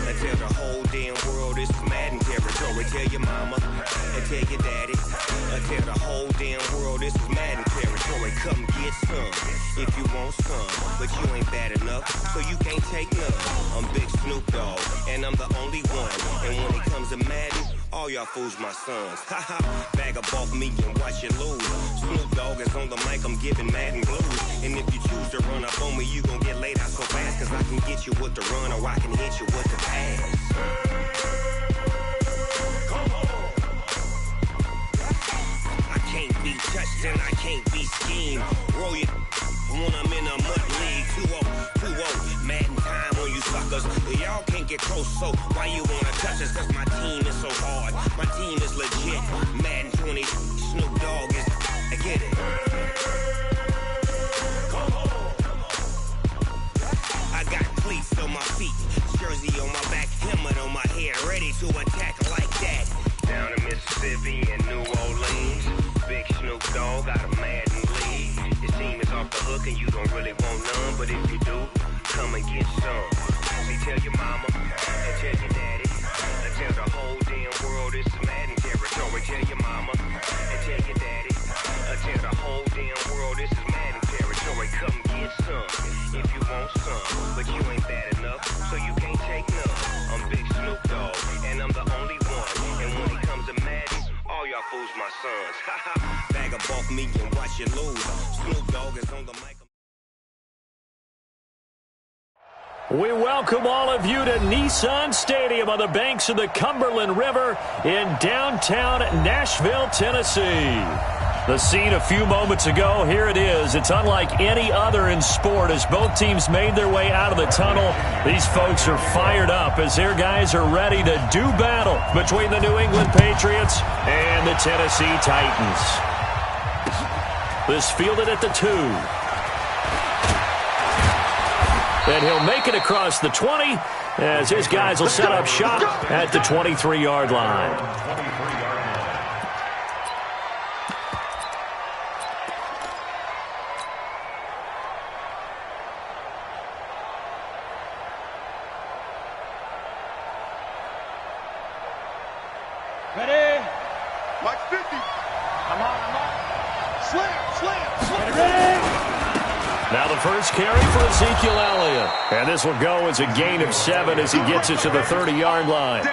Speaker 13: and tell the whole damn world this is Madden territory. Tell your mama and tell your daddy and tell the whole damn world this is Madden territory. Come get some if you want some, but you ain't bad enough, so you can't take none. I'm Big Snoop Dogg and I'm the only one. And when it comes to Madden, all y'all fools my sons. Haha, bag up off me and watch you lose. Snoop Dogg is on the mic, I'm giving Madden blues. And if you choose to run up on me, you gon' get laid out so fast, cause I can get you with the run or I can hit you with the pass. Come on. I can't be touched and I can't be schemed. Roll your when I'm in a mud league. 2-0, Madden time on you suckers. Y'all can't get close, so why you wanna touch us? Cause my team is so hard. My team is legit. Madden 20, Snoop Dogg is. I get it. I got cleats on my feet, jersey on my back, helmet on my head, ready to attack like that. Down in Mississippi and New Orleans, Big Snoop Dogg got a Madden league. Your team is off the hook and you don't really want none, but if you do, come and get some. See, tell your mama and tell your daddy, and tell the whole damn world this is Madden territory. Tell your mama and tell your daddy, and tell the whole damn world this is Madden territory. Come get some if you want some, but you ain't bad enough, so you can't take none. I'm Big Snoop Dogg, and I'm the only one. And when it comes to Madden, all y'all fools my sons. Bag of bulk me and watch you lose. Snoop Dogg is on the mic.
Speaker 5: We welcome all of you to Nissan Stadium on the banks of the Cumberland River in downtown Nashville, Tennessee. The scene a few moments ago, here it is. It's unlike any other in sport as both teams made their way out of the tunnel. These folks are fired up as their guys are ready to do battle between the New England Patriots and the Tennessee Titans. This fielded at the 2. And he'll make it across the 20 as his guys will set up shop at the 23-yard line.
Speaker 7: Ready? Like 50. I'm on. Slam. Ready?
Speaker 5: Now the first carry for Ezekiel Elliott. And this will go as a gain of 7 as he gets it to the 30-yard line.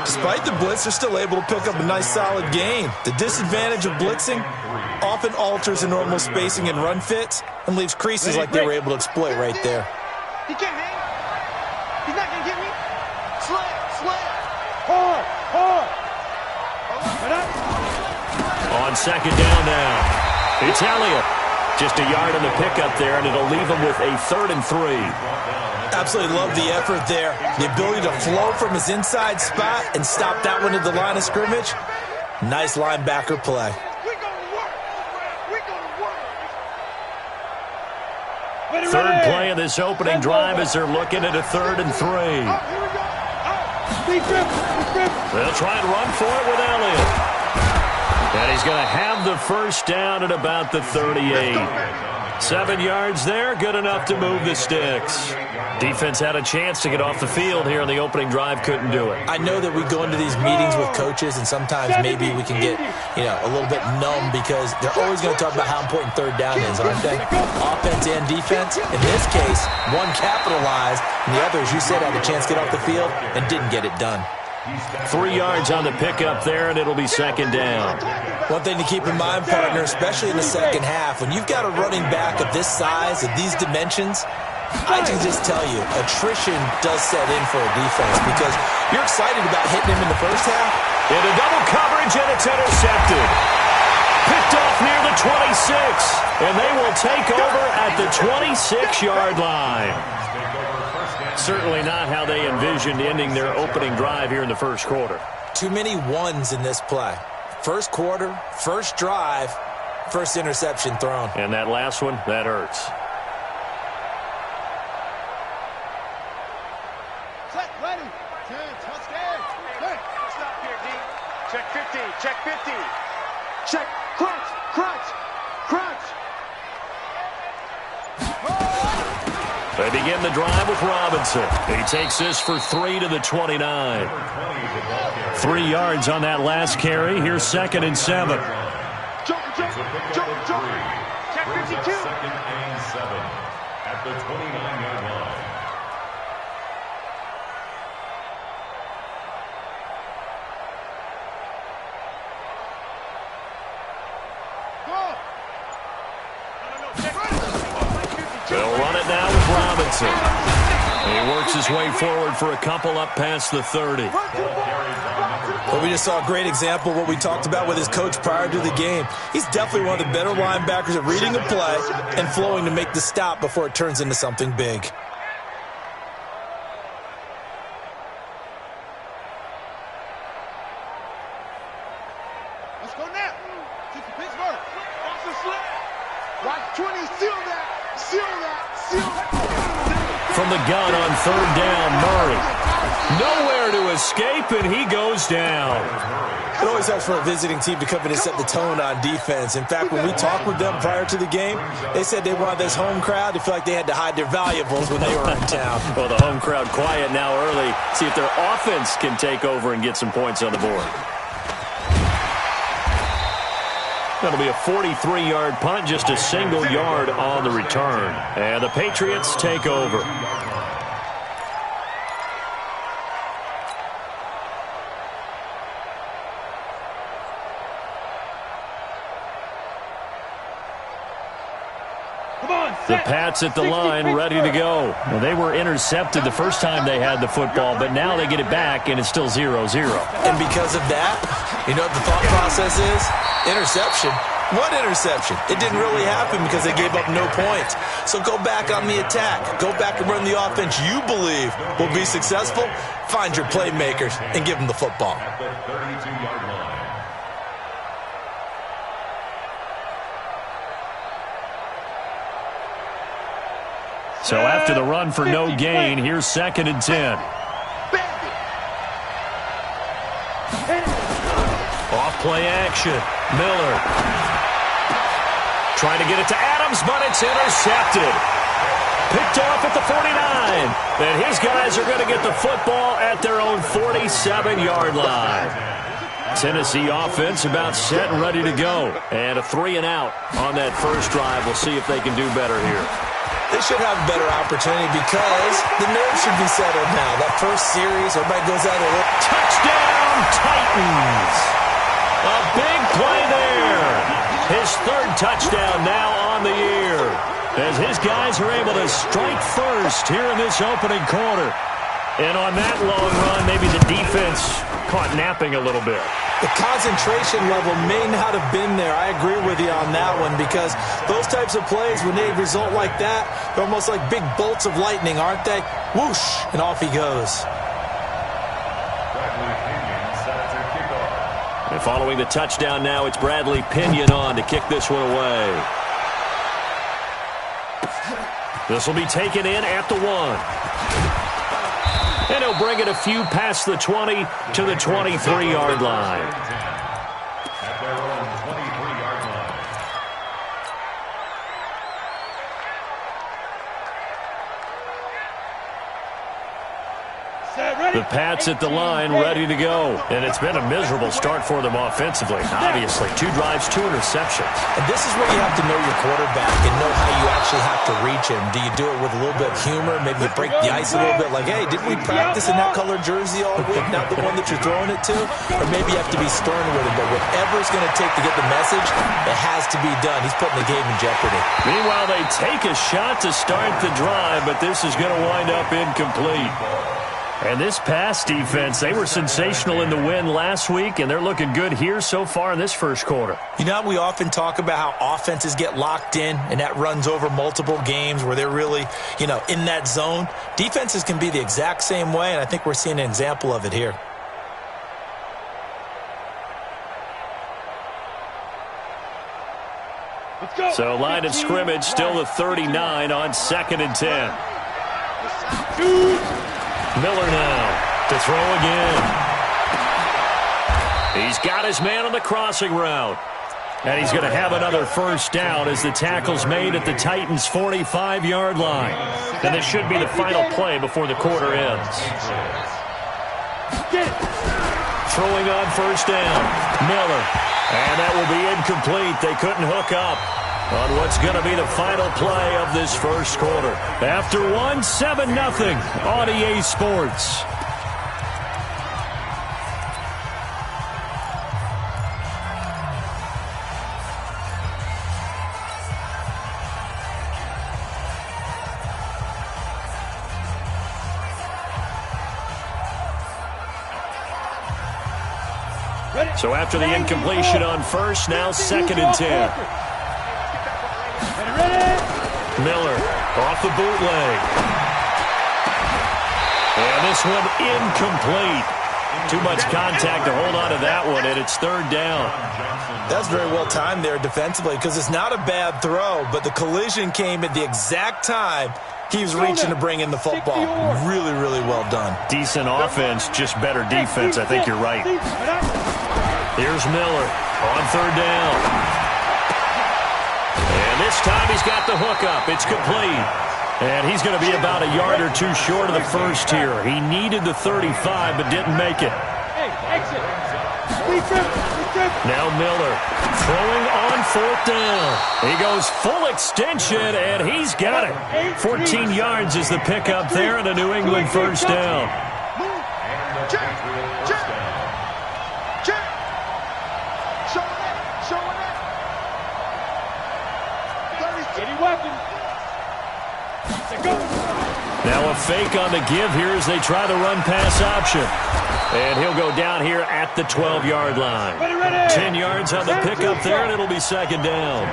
Speaker 9: Despite the blitz, they're still able to pick up a nice solid gain. The disadvantage of blitzing often alters the normal spacing and run fits and leaves creases like they were able to exploit right there.
Speaker 7: He can't hang. He's not going to get me. Slam. Hard.
Speaker 5: On second down now, it's Elliott. Just a yard on the pickup there, and it'll leave him with a 3rd and 3.
Speaker 9: Absolutely love the effort there. The ability to flow from his inside spot and stop that one at the line of scrimmage. Nice linebacker play.
Speaker 5: Third play of this opening drive as they're looking at a 3rd and 3. They'll try and run for it with Elliott. And he's going to have the first down at about the 38. 7 yards there, good enough to move the sticks. Defense had a chance to get off the field here on the opening drive, couldn't do it.
Speaker 9: I know that we go into these meetings with coaches, and sometimes maybe we can get, a little bit numb because they're always going to talk about how important 3rd down is, aren't they? Offense and defense. In this case, one capitalized, and the other, as you said, had a chance to get off the field and didn't get it done.
Speaker 5: 3 yards on the pickup there, and it'll be second down.
Speaker 9: One thing to keep in mind, partner, especially in the second half, when you've got a running back of this size, of these dimensions, I can just tell you, attrition does set in for a defense because you're excited about hitting him in the first half.
Speaker 5: Into double coverage, and it's intercepted. Picked off near the 26, and they will take over at the 26-yard line. Certainly not how they envisioned ending their opening drive here in the first quarter.
Speaker 9: Too many ones in this play. First quarter, first drive, first interception thrown.
Speaker 5: And that last one, that hurts.
Speaker 7: Set, ready. 10, touchdown. Stop here, D. Check 50. Check, crunch.
Speaker 5: They begin the drive with Robinson. He takes this for 3 to the 29. 3 yards on that last carry. Here's 2nd and 7.
Speaker 7: Jump. Check 52.
Speaker 8: 2nd and 7 at the 29-yard line.
Speaker 5: They'll run it now with Robinson. He works his way forward for a couple up past the 30.
Speaker 9: Well, we just saw a great example of what we talked about with his coach prior to the game. He's definitely one of the better linebackers at reading a play and flowing to make the stop before it turns into something big.
Speaker 7: Let's go now. Keep the Pittsburgh. Off the sled. Watch 20. Seal that. Seal that. Seal that.
Speaker 5: From the gun on third down, Murray. Nowhere to escape, and he goes down.
Speaker 9: It always helps for a visiting team to come in and set the tone on defense. In fact, when we talked with them prior to the game, they said they wanted this home crowd to feel like they had to hide their valuables when they were in town.
Speaker 5: Well, the home crowd quiet now early. See if their offense can take over and get some points on the board. That'll be a 43-yard punt, just a single yard on the return. And the Patriots take over. The Pats at the line, ready to go. Well, they were intercepted the first time they had the football, but now they get it back, and it's still 0-0.
Speaker 9: And because of that, you know what the thought process is? Interception. What interception? It didn't really happen because they gave up no points. So go back on the attack. Go back and run the offense you believe will be successful. Find your playmakers and give them the football.
Speaker 8: At the 32-yard line.
Speaker 5: So after the run for no gain, here's 2nd and 10. Off play action. Miller. Trying to get it to Adams, but it's intercepted. Picked off at the 49. And his guys are going to get the football at their own 47-yard line. Tennessee offense about set and ready to go. And a 3-and-out on that first drive. We'll see if they can do better here.
Speaker 9: They should have a better opportunity because the nerves should be settled now. That first series, everybody goes out and
Speaker 5: touchdown, Titans! A big play there. His 3rd touchdown now on the year as his guys are able to strike first here in this opening quarter. And on that long run, maybe the defense caught napping a little bit.
Speaker 9: The concentration level may not have been there. I agree with you on that one because those types of plays, when they result like that, they're almost like big bolts of lightning, aren't they? Whoosh, and off he goes.
Speaker 5: And following the touchdown now, it's Bradley Pinion on to kick this one away. This will be taken in at the 1. And he'll bring it a few past the 20 to the 23-yard line.
Speaker 8: At their own 23-yard line.
Speaker 5: The Pats at the line, ready to go. And it's been a miserable start for them offensively. Obviously, 2 drives, 2 interceptions.
Speaker 9: And this is where you have to know your quarterback and know how you actually have to reach him. Do you do it with a little bit of humor? Maybe you break the ice a little bit like, hey, didn't we practice in that colored jersey all week, not the one that you're throwing it to? Or maybe you have to be stern with him. But whatever it's going to take to get the message, it has to be done. He's putting the game in jeopardy.
Speaker 5: Meanwhile, they take a shot to start the drive, but this is going to wind up incomplete. And this pass defense, they were sensational in the win last week, and they're looking good here so far in this first quarter.
Speaker 9: You know, we often talk about how offenses get locked in, and that runs over multiple games where they're really, in that zone. Defenses can be the exact same way, and I think we're seeing an example of it here.
Speaker 5: So line of scrimmage, still the 39 on 2nd and 10. Miller now to throw again. He's got his man on the crossing route. And he's going to have another first down as the tackle's made at the Titans' 45-yard line. And this should be the final play before the quarter ends. Throwing on first down, Miller. And that will be incomplete. They couldn't hook up on what's going to be the final play of this first quarter. After 7-0 on EA Sports. So after the incompletion on first, now 2nd and 10. Miller off the bootleg. And this one incomplete. Too much contact to hold on to that one, and it's 3rd down.
Speaker 9: That's very well timed there defensively because it's not a bad throw, but the collision came at the exact time he was reaching to bring in the football. Really, really well done.
Speaker 5: Decent offense, just better defense. I think you're right. Here's Miller on 3rd down. And this time he's got the hookup. It's complete. And he's going to be about a yard or two short of the first here. He needed the 35, but didn't make it. Now Miller throwing on 4th down. He goes full extension, and he's got it. 14 yards is the pickup there, and a New England 1st down. Now a fake on the give here as they try the run-pass option. And he'll go down here at the 12-yard line. 10 yards on the pickup there, and it'll be 2nd down.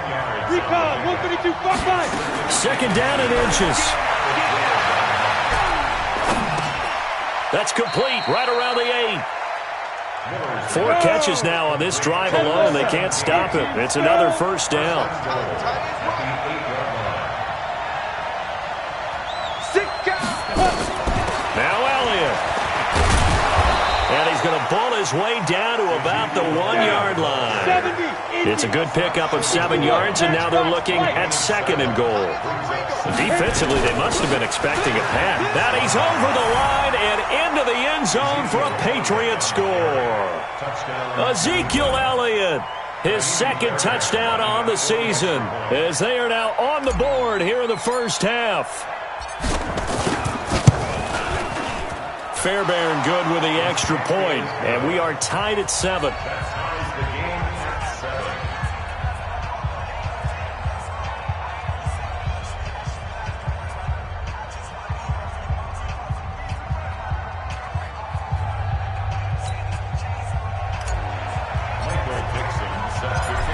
Speaker 5: 2nd down and inches. That's complete right around the 8. 4 catches now on this drive alone. They can't stop him. It's another 1st down. Now Elliott. And he's going to bull his way down to about the 1-yard line. It's a good pickup of 7 yards, and now they're looking at 2nd and goal. Defensively, they must have been expecting a pass. That he's over the line and into the end zone for a Patriot score. Ezekiel Elliott, his 2nd touchdown on the season, as they are now on the board here in the first half. Fairbairn good with the extra point, and we are tied at 7.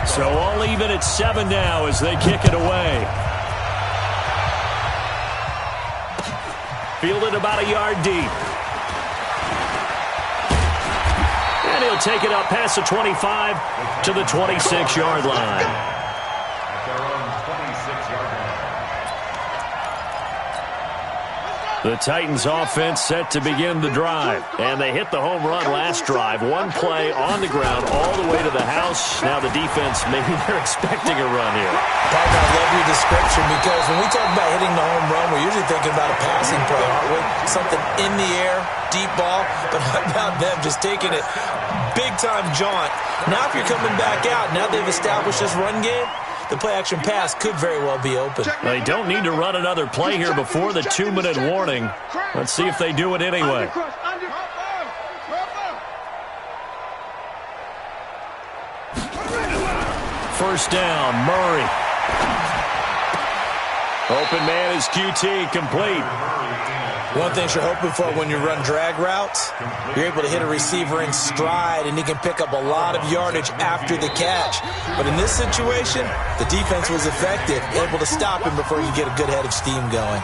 Speaker 5: So all even at 7 now as they kick it away. Fielded about a yard deep. And he'll take it up past the 25 to the 26-yard line. The Titans offense set to begin the drive. And they hit the home run last drive. One play on the ground all the way to the house. Now the defense, maybe they're expecting a run here.
Speaker 9: Partner, I love your description because when we talk about hitting the home run, we're usually thinking about a passing play, aren't we? Something in the air, deep ball. But how about them just taking it big-time jaunt? Now if you're coming back out, now they've established this run game, the play-action pass could very well be open.
Speaker 5: They don't need to run another play here before the 2-minute warning. Let's see if they do it anyway. First down, Murray. Open man is QT, complete.
Speaker 9: One thing you're hoping for when you run drag routes, you're able to hit a receiver in stride, and he can pick up a lot of yardage after the catch. But in this situation, the defense was effective, able to stop him before you get a good head of steam going.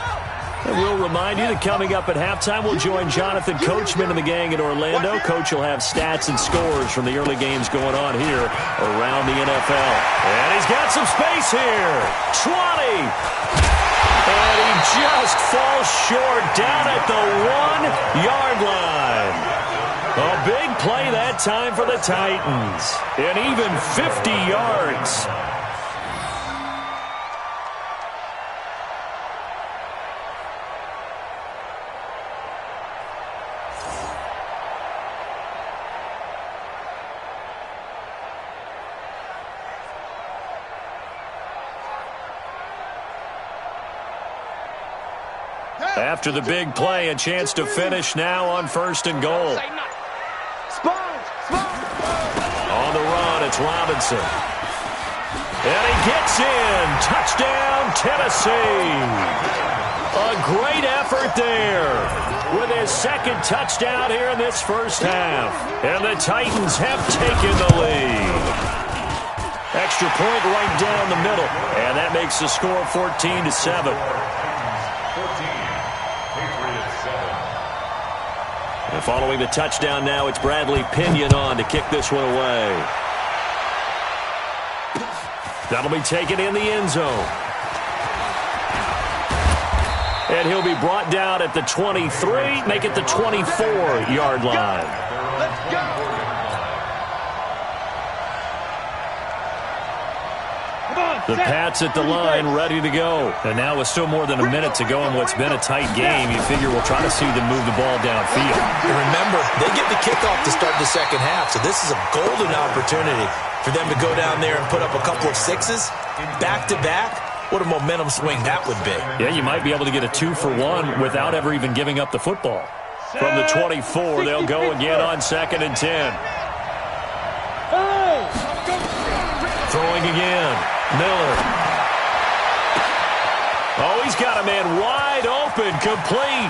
Speaker 5: And we'll remind you that coming up at halftime, we'll join Jonathan Coachman and the gang in Orlando. Coach will have stats and scores from the early games going on here around the NFL. And he's got some space here. 20. And he just falls short down at the 1-yard line. A big play that time for the Titans. And even 50 yards. After the big play, a chance to finish now on 1st and goal. On the run, it's Robinson. And he gets in. Touchdown, Tennessee. A great effort there with his second touchdown here in this first half. And the Titans have taken the lead. Extra point right down the middle. And that makes the score 14-7. And following the touchdown now, it's Bradley Pinion on to kick this one away. That'll be taken in the end zone. And he'll be brought down at the 23, make it the 24-yard line.
Speaker 7: Let's go.
Speaker 5: The Pats at the line, ready to go. And now with still more than a minute to go in what's been a tight game, you figure we'll try to see them move the ball downfield.
Speaker 6: And remember, they get the kickoff to start the second half, so this is a golden opportunity for them to go down there and put up a couple of sixes back-to-back. What a momentum swing that would be.
Speaker 5: Yeah, you might be able to get a 2-for-1 without ever even giving up the football. From the 24, they'll go again on 2nd and 10. Throwing again. Miller. Oh, he's got a man wide open, complete.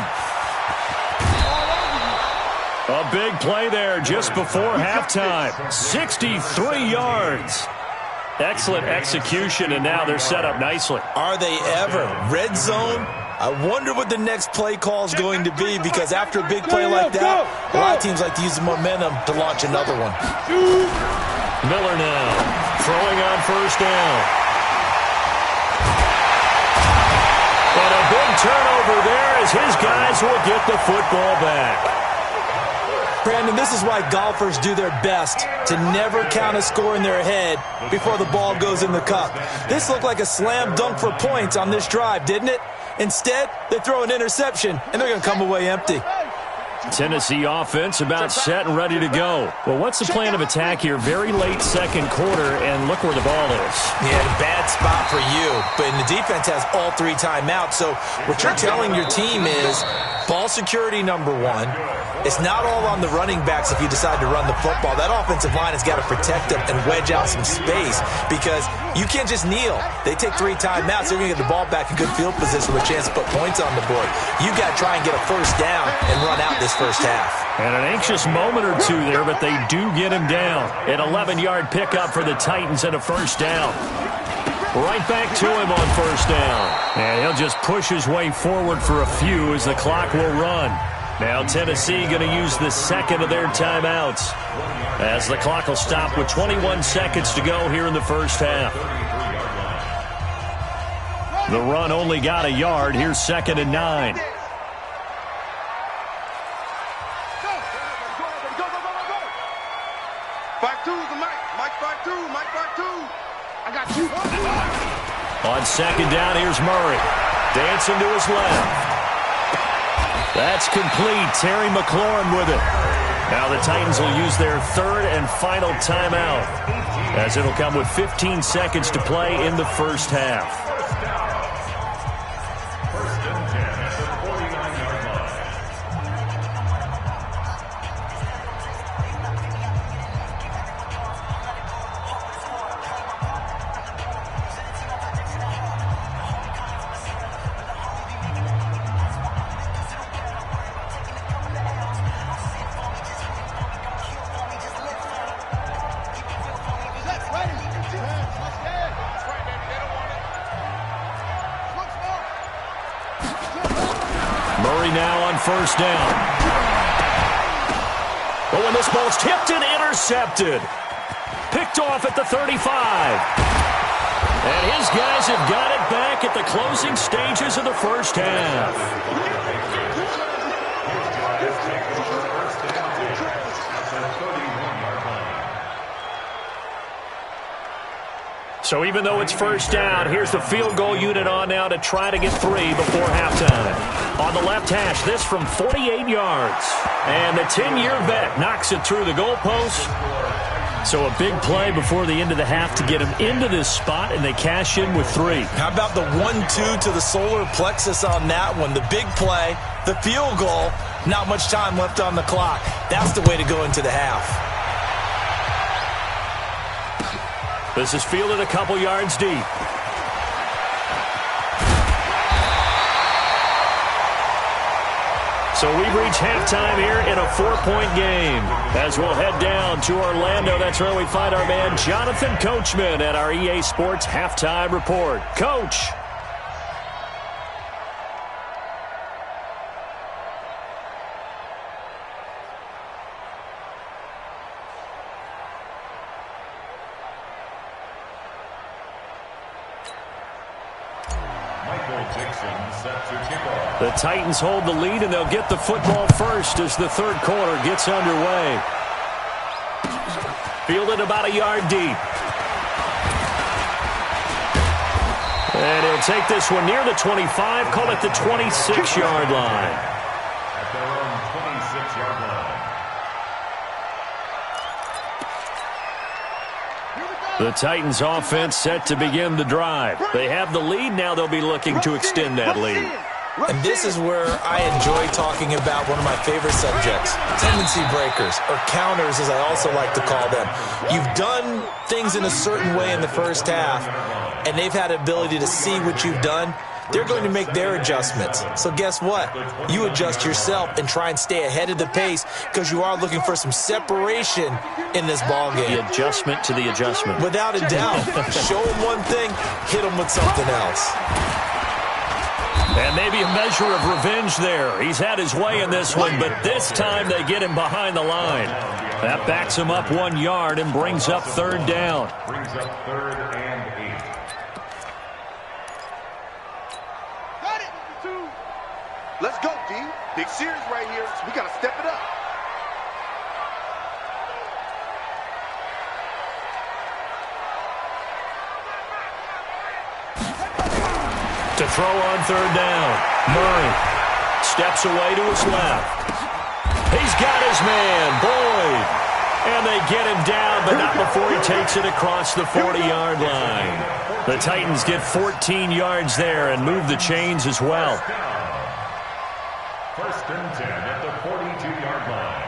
Speaker 5: A big play there just before halftime. 63 yards. Excellent execution, and now they're set up nicely.
Speaker 6: Are they ever? Red zone? I wonder what the next play call is going to be, because after a big play like that, a lot of teams like to use the momentum to launch another one.
Speaker 5: Miller now, throwing on first down. And a big turnover there as his guys will get the football back.
Speaker 6: Brandon, this is why golfers do their best to never count a score in their head before the ball goes in the cup. This looked like a slam dunk for points on this drive, didn't it? Instead, they throw an interception, and they're going to come away empty.
Speaker 5: Tennessee offense about set and ready to go. Well, what's the plan of attack here? Very late second quarter, and look where the ball is.
Speaker 6: Yeah, bad spot for you. But the defense has all 3 timeouts. So what you're telling your team is ball security number 1. It's not all on the running backs if you decide to run the football. That offensive line has got to protect them and wedge out some space, because you can't just kneel. They take 3 timeouts. They're going to get the ball back in good field position with a chance to put points on the board. You got to try and get a first down and run out this first half.
Speaker 5: And an anxious moment or two there, but they do get him down. An 11-yard pickup for the Titans and a first down. Right back to him on first down. And he'll just push his way forward for a few as the clock will run. Now Tennessee going to use the second of their timeouts, as the clock will stop with 21 seconds to go here in the first half. The run only got a yard. Here's 2nd and 9.
Speaker 7: Back two, the Mike. Mike back two. Mike back two. I got you.
Speaker 5: On 2nd down, here's Murray. Dancing to his left. That's complete. Terry McLaurin with it. Now the Titans will use their 3rd and final timeout, as it'll come with 15 seconds to play in the first half. First down. Oh, and this ball's tipped and intercepted. Picked off at the 35. And his guys have got it back at the closing stages of the first half. So even though it's first down, here's the field goal unit on now to try to get 3 before halftime. On the left hash, this from 48 yards. And the 10-year vet knocks it through the goalpost. So a big play before the end of the half to get him into this spot, and they cash in with 3.
Speaker 6: How about the 1-2 to the solar plexus on that one? The big play, the field goal, not much time left on the clock. That's the way to go into the half.
Speaker 5: This is fielded a couple yards deep. So we've reached halftime here in a 4-point game. As we'll head down to Orlando, that's where we find our man Jonathan Coachman at our EA Sports Halftime Report. Coach. The Titans hold the lead, and they'll get the football first as the third quarter gets underway. Fielded about a yard deep. And he'll take this one near the 25, call it the 26-yard line.
Speaker 8: At their own 26-yard line.
Speaker 5: The Titans offense set to begin the drive. They have the lead. Now they'll be looking to extend that lead.
Speaker 6: And this is where I enjoy talking about one of my favorite subjects, tendency breakers, or counters as I also like to call them. You've done things in a certain way in the first half, and they've had the ability to see what you've done. They're going to make their adjustments. So guess what? You adjust yourself and try and stay ahead of the pace because you are looking for some separation in this ballgame.
Speaker 5: The adjustment to the adjustment.
Speaker 6: Without a doubt. Show them one thing, hit them with something else.
Speaker 5: And maybe a measure of revenge there. He's had his way in this one, but this time they get him behind the line. That backs him up 1 yard and brings up third down.
Speaker 8: Brings up 3rd and 8.
Speaker 7: Got it. Let's go, D. Big series right here. So we got to step it up.
Speaker 5: To throw on third down. Murray steps away to his left. He's got his man, Boyd. And they get him down, but not before he takes it across the 40-yard line. The Titans get 14 yards there and move the chains as well.
Speaker 8: 1st and 10 at the 42-yard line.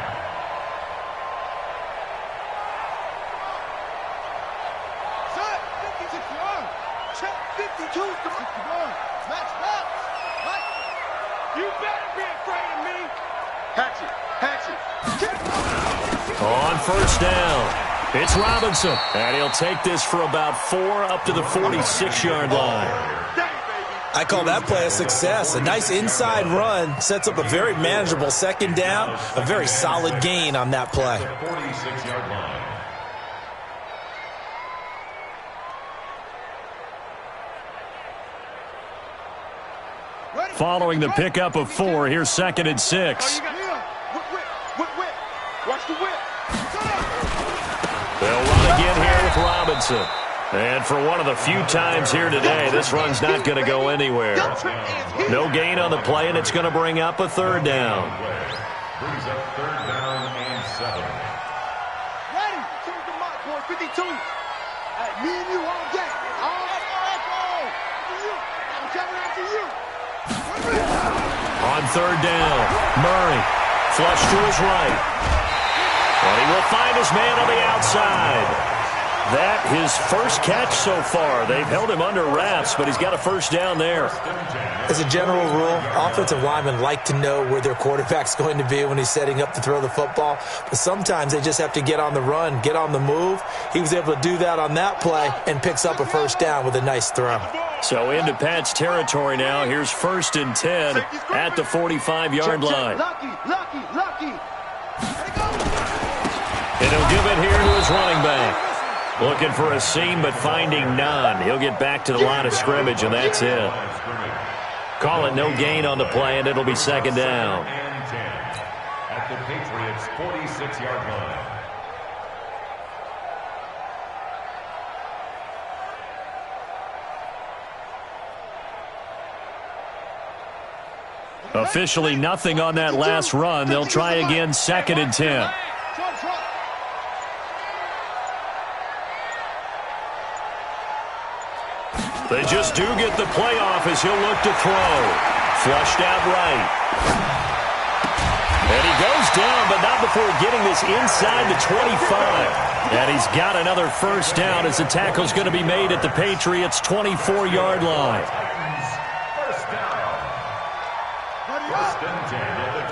Speaker 7: Set. 56 yard. Check 52. Match up. You better be afraid of me. Hatchet.
Speaker 5: On first down, it's Robinson. And he'll take this for about 4 up to the 46-yard line.
Speaker 6: I call that play a success. A nice inside run sets up a very manageable second down. A very solid gain on that play.
Speaker 8: 46-yard line.
Speaker 5: Following the pickup of 4, here's 2nd and 6.
Speaker 7: Watch the whip.
Speaker 5: They'll run again here with Robinson. And for one of the few times here today, this run's not going to go anywhere. No gain on the play, and it's going to bring up a third down.
Speaker 8: Brings up 3rd down and 7.
Speaker 7: Ready. Change the mark, boy. 52. Hey, me and you all day. All right. I'm coming after you.
Speaker 5: On third down, Murray flush to his right. And he will find his man on the outside. That his first catch so far. They've held him under wraps, but he's got a first down there.
Speaker 6: As a general rule, offensive linemen like to know where their quarterback's going to be when he's setting up to throw the football. But sometimes they just have to get on the run, get on the move. He was able to do that on that play and picks up a first down with a nice throw.
Speaker 5: So into Pat's territory now. Here's 1st and 10 at the 45-yard line.
Speaker 7: Lucky.
Speaker 5: And he'll give it here to his running back. Looking for a seam, but finding none. He'll get back to the line of scrimmage, and that's it. Call it no gain on the play, and it'll be 2nd down.
Speaker 8: And 10 at the Patriots' 46-yard line.
Speaker 5: Officially nothing on that last run. They'll try again, 2nd and 10. They just do get the play off as he'll look to throw. Flushed out right. And he goes down, but not before getting this inside the 25. And he's got another first down as the tackle's going to be made at the Patriots' 24-yard line.
Speaker 8: First down. 1st and 10 at the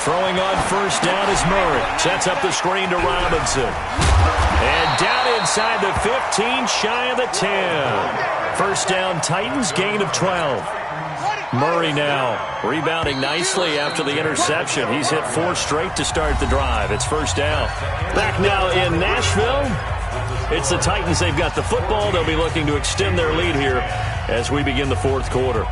Speaker 5: Throwing on first down is Murray. Sets up the screen to Robinson. And down inside the 15, shy of the 10. First down, Titans, gain of 12. Murray now rebounding nicely after the interception. He's hit 4 straight to start the drive. It's first down. Back now in Nashville. It's the Titans. They've got the football. They'll be looking to extend their lead here as we begin the fourth quarter.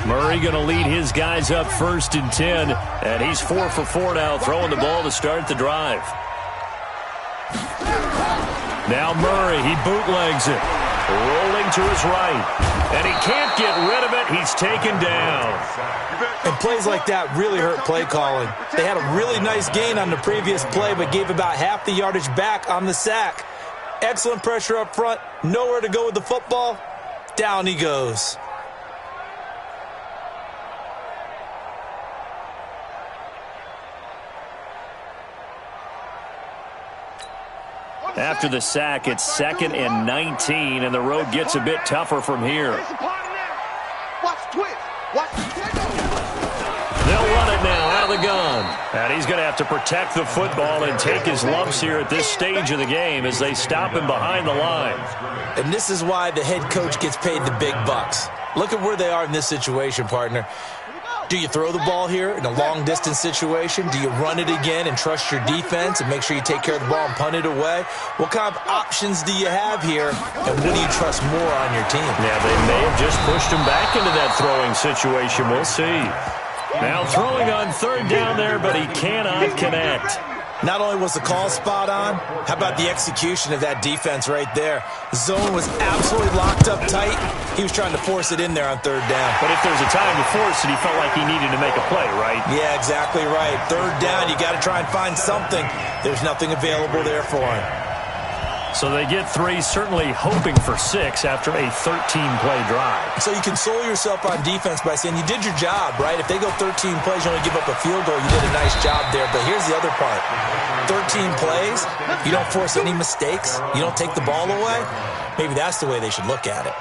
Speaker 5: Murray going to lead his guys up 1st and 10. And he's 4 for 4 now, throwing the ball to start the drive. Now Murray, he bootlegs it. Rolling to his right. And he can't get rid of it. He's taken down.
Speaker 6: And plays like that really hurt play calling. They had a really nice gain on the previous play, but gave about half the yardage back on the sack. Excellent pressure up front. Nowhere to go with the football. Down he goes.
Speaker 5: After the sack, it's 2nd and 19, and the road gets a bit tougher from here. They'll run it now out of the gun. And he's going to have to protect the football and take his lumps here at this stage of the game as they stop him behind the line.
Speaker 6: And this is why the head coach gets paid the big bucks. Look at where they are in this situation, partner. Do you throw the ball here in a long-distance situation? Do you run it again and trust your defense and make sure you take care of the ball and punt it away? What kind of options do you have here, and what do you trust more on your team?
Speaker 5: Yeah, they may have just pushed him back into that throwing situation. We'll see. Now throwing on 3rd down there, but he cannot connect.
Speaker 6: Not only was the call spot on, how about the execution of that defense right there? Zone was absolutely locked up tight. He was trying to force it in there on 3rd down.
Speaker 5: But if there's a time to force it, he felt like he needed to make a play, right?
Speaker 6: Yeah, exactly right. 3rd down, you got to try and find something. There's nothing available there for him.
Speaker 5: So they get 3, certainly hoping for 6 after a 13-play drive.
Speaker 6: So you console yourself on defense by saying you did your job, right? If they go 13 plays, you only give up a field goal, you did a nice job there. But here's the other part. 13 plays, you don't force any mistakes, you don't take the ball away. Maybe that's the way they should look at it.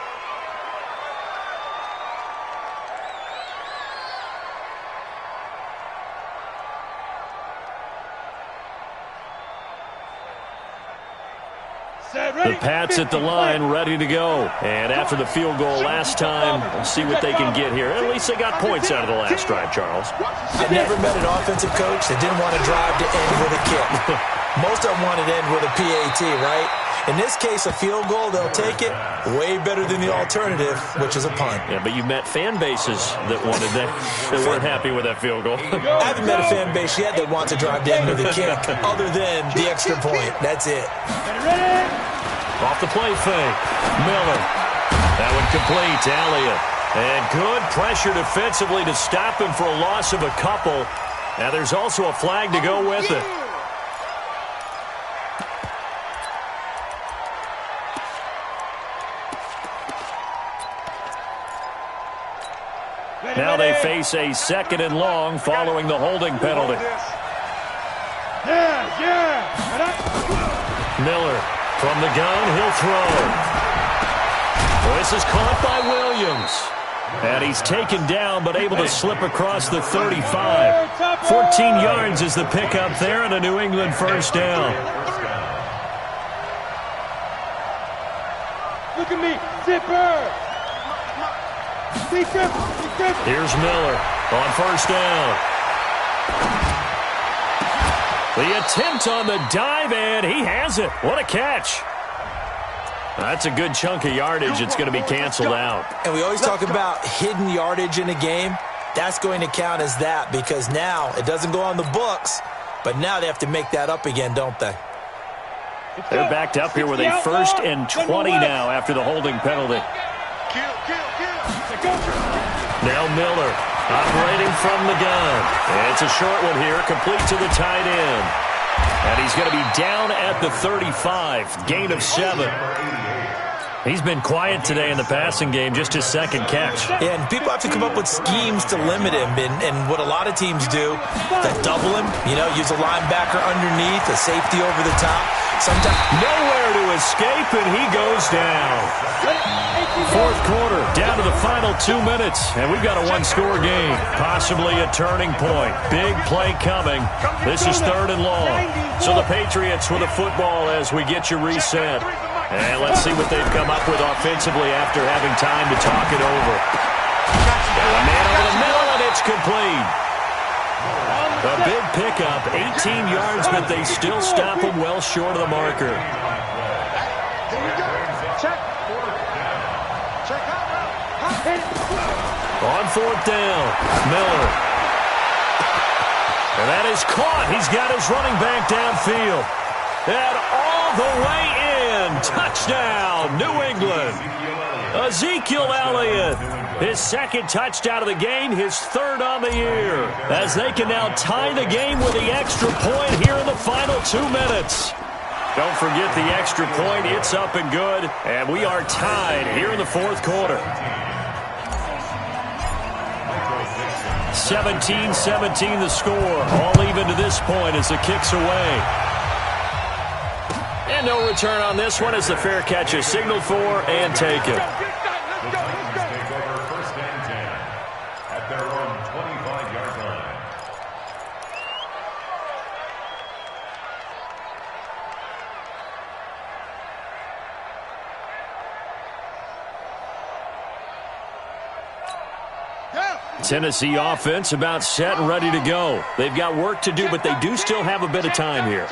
Speaker 5: The Pats at the line, ready to go. And after the field goal last time, we'll see what they can get here. At least they got points out of the last drive, Charles.
Speaker 6: I never met an offensive coach that didn't want to drive to end with a kick. Most of them wanted to end with a PAT, right? In this case, a field goal, they'll take it. Way better than the alternative, which is a punt.
Speaker 5: Yeah, but you've met fan bases that wanted that weren't happy with that field goal.
Speaker 6: I haven't met a fan base yet that wants to drive to end with a kick, other than the extra point. That's it.
Speaker 5: Off the play fake. Miller. That one complete to Elliott. And good pressure defensively to stop him for a loss of a couple. Now there's also a flag to go with it. Now they face a 2nd and long following the holding penalty. Miller from the gun, he'll throw. This is caught by Williams. And he's taken down but able to slip across the 35. 14 yards is the pickup there and a New England first down.
Speaker 7: Look at me, zipper.
Speaker 5: Here's Miller on first down. The attempt on the dive, and he has it. What a catch. That's a good chunk of yardage. It's going to be canceled out.
Speaker 6: And we always talk about hidden yardage in a game. That's going to count as that because now it doesn't go on the books, but now they have to make that up again, don't they?
Speaker 5: They're backed up here with a 1st and 20 now after the holding penalty. Now Miller operating from the gun. And it's a short one here, complete to the tight end. And he's going to be down at the 35, gain of 7. He's been quiet today in the passing game, just his 2nd catch.
Speaker 6: Yeah, and people have to come up with schemes to limit him. And what a lot of teams do, they double him, use a linebacker underneath, a safety over the top. Sometimes
Speaker 5: nowhere to escape, and he goes down. Fourth quarter, down to the final 2 minutes, and we've got a one-score game, possibly a turning point. Big play coming. This is 3rd and long. So the Patriots with a football as we get you reset. And let's see what they've come up with offensively after having time to talk it over. And a man over the middle, and it's complete. A big pickup, 18 yards, but they still stop him well short of the marker. On 4th down, Miller. And that is caught. He's got his running back downfield. And all the way in. Touchdown, New England. Ezekiel Elliott. His 2nd touchdown of the game, his 3rd on the year. As they can now tie the game with the extra point here in the final 2 minutes. Don't forget the extra point. It's up and good. And we are tied here in the 4th quarter. 17-17 the score. All even to this point as the kick's away. And no return on this one as the fair catch is signaled for and taken.
Speaker 8: At their own 25-yard line.
Speaker 5: Tennessee offense about set and ready to go. They've got work to do, but they do still have a bit of time here.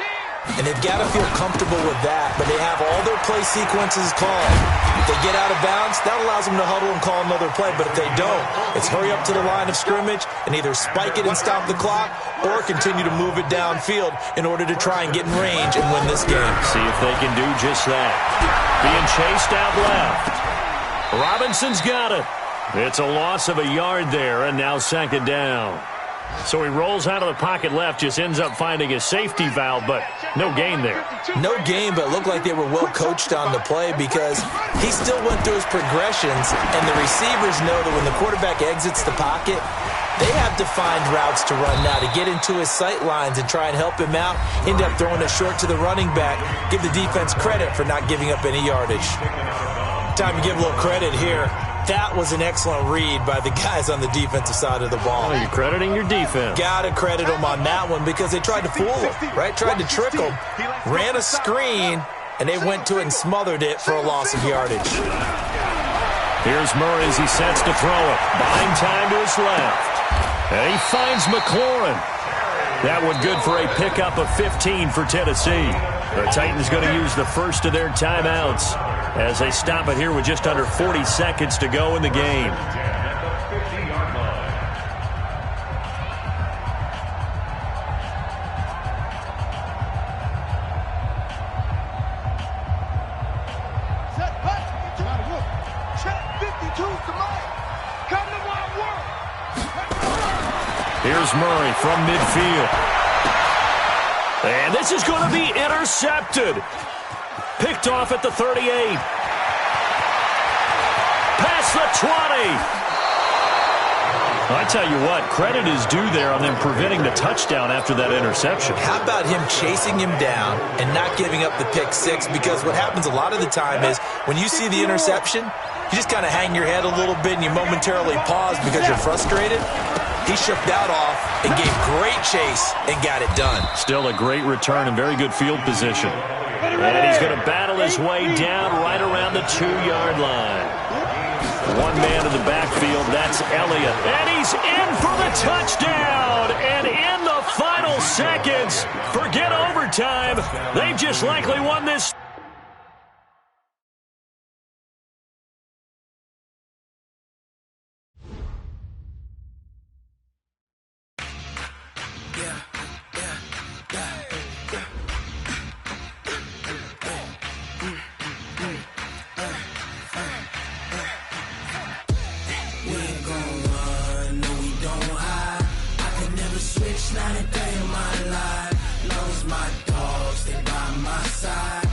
Speaker 6: And they've got to feel comfortable with that, but they have all their play sequences called. If they get out of bounds, that allows them to huddle and call another play, but if they don't, it's hurry up to the line of scrimmage and either spike it and stop the clock or continue to move it downfield in order to try and get in range and win this game.
Speaker 5: See if they can do just that. Being chased out left. Robinson's got it. It's a loss of a yard there, and now 2nd down. So he rolls out of the pocket left, just ends up finding a safety valve, but no gain there.
Speaker 6: No gain, but it looked like they were well coached on the play because he still went through his progressions, and the receivers know that when the quarterback exits the pocket, they have defined routes to run now to get into his sight lines and try and help him out. End up throwing it short to the running back. Give the defense credit for not giving up any yardage. Time to give a little credit here. That was an excellent read by the guys on the defensive side of the ball.
Speaker 5: Oh, you're crediting your defense.
Speaker 6: Got to credit them on that one because they tried to fool him, right? Tried to trick him, ran a screen, and they went to it and smothered it for a loss of yardage.
Speaker 5: Here's Murray as he sets to throw it. Buying time to his left. And he finds McLaurin. That one good for a pickup of 15 for Tennessee. The Titans going to use the first of their timeouts as they stop it here with just under 40 seconds to go in the game. Here's Murray from midfield. And this is going to be intercepted. Picked off at the 38. Past the 20. I tell you what, credit is due there on them preventing the touchdown after that interception.
Speaker 6: How about him chasing him down and not giving up the pick six? Because what happens a lot of the time is when you see the interception, you just kind of hang your head a little bit and you momentarily pause because you're frustrated. He shook that off and gave great chase and got it done.
Speaker 5: Still a great return and very good field position. And he's going to battle his way down right around the 2-yard line. One man in the backfield, that's Elliott. And he's in for the touchdown. And in the final seconds, forget overtime. They've just likely won this.
Speaker 14: Not a day in my life. Long as my dogs, they by my side.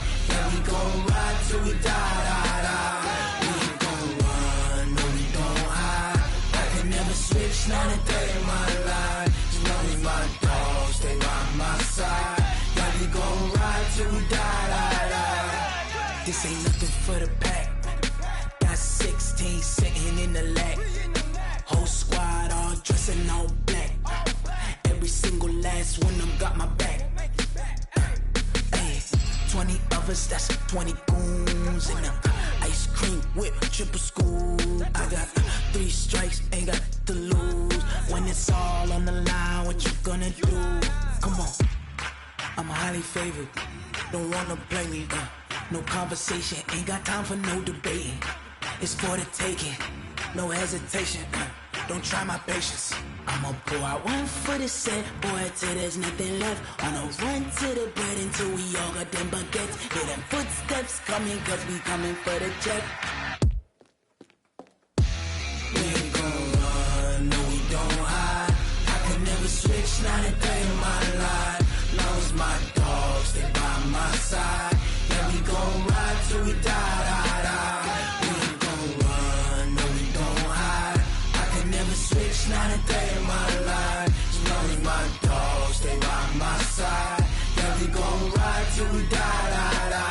Speaker 11: This ain't nothing for the pack. Got 16 sitting in the lag. Whole squad all dressing all black. Every single last one of them got my back. 20 of us, that's 20 goons in them. Ice cream whip, triple scoop. I got 3 strikes, ain't got to lose. When it's all on the line, what you gonna do? Come on, I'm highly favored. Don't wanna play me, no conversation, ain't got time for no debating. It's for the taking, no hesitation. Don't try my patience. I'ma pour out one for the set, boy, till there's nothing left. On a run to the bread until we all got them baguettes. Hear them footsteps coming, cause we coming for the check. We ain't gon' run, no we don't hide. I can never switch, not a day in my life. Long as my dogs stay by my side. Yeah, we gon' ride till we die, die, die. We ain't gon' run, no we don't hide. I can never switch, not a day in my life. As long as my dogs stay by my side. Yeah, we gon' ride till we die, die, die.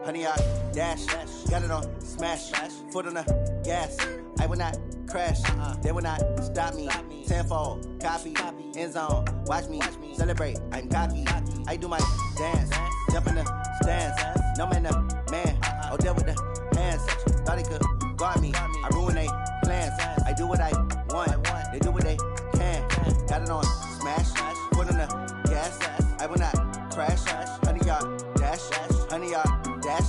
Speaker 14: Honey, I dash, got it on smash, foot on the gas. I will not crash, they will not stop me. Tenfold, copy, end zone, watch me celebrate. I'm cocky, I do my dance, jump in the stands. No man, the man, oh, there with the hands. Thought he could guard me, I ruin they plans. I do what I want, they do what they can. Got it on smash, foot on the gas. I will not crash, honey, y'all dash, honey, y'all dash,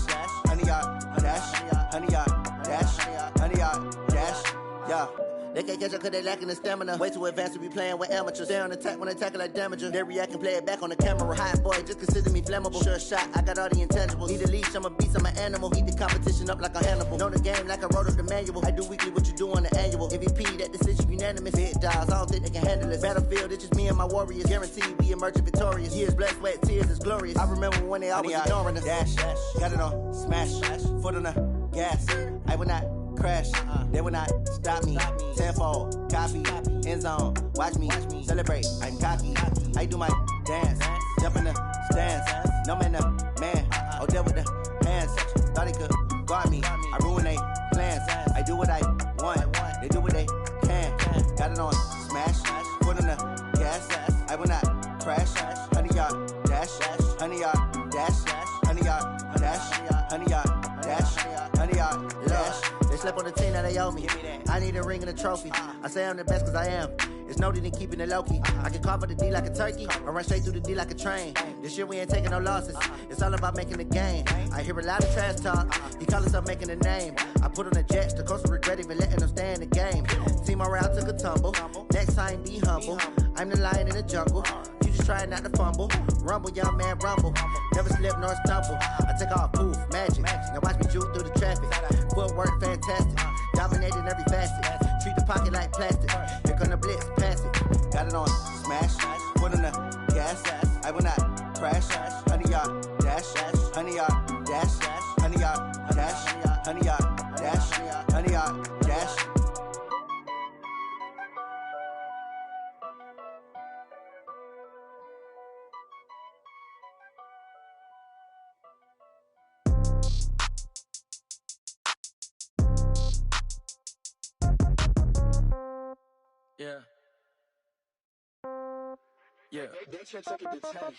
Speaker 14: honey, y'all dash, honey, y'all dash, honey, y'all dash, yeah. They can't catch up cause they lacking the stamina. Way too advanced to be playing with amateurs. They on attack when they tackle like damager. They react and play it back on the camera. Hot boy, just consider me flammable. Sure shot, I got all the intangibles. Need a leash, I'm a beast, I'm an animal. Heat the competition up like a Hannibal. Know the game like I wrote up the manual. I do weekly what you do on the annual. MVP, that decision unanimous. Big dogs, I don't think they can handle it. Battlefield, it's just me and my warriors. Guaranteed we emerging victorious. Years, blood, sweat, tears, it's glorious. I remember when they always ignoring us. Dash, got it on smash, foot on the gas. I will not crash, they will not stop me. Tenfold, copy, end zone, watch me celebrate. I'm cocky, I do my dance, jump in the stands. No man, the man, oh, there with the hands. Thought he could guard me, I ruin they plans. I do what I want, they do what they can. Got it on smash, foot on the gas. I will not crash, honey, y'all dash, honey, y'all dash, honey, y'all dash, honey, y'all dash, honey, y'all dash. They slept on the team, now they owe me. I need a ring and a trophy. I say I'm the best cause I am. It's no need in keeping it low-key. I can carve up the D like a turkey, or run straight through the D like a train. This year we ain't taking no losses. It's all about making the game. I hear a lot of trash talk. He call himself making a name. I put on the Jets, the coach will regret even letting them stay in the game. Team morale took a tumble. Next time be humble. I'm the lion in the jungle. You just try not to fumble. Rumble, young man, rumble. Never slip nor stumble. I take off, poof, magic. Now watch me juke through the traffic. Footwork fantastic. Dominating every facet. Treat the pocket like plastic. Here come the blitz, pass it. Got it on smash, foot on the gas. I will not crash. Honey, y'all dash, honey, y'all dash, honey, y'all dash, honey, y'all dash, honey, y'all dash.
Speaker 11: Yeah. Yeah.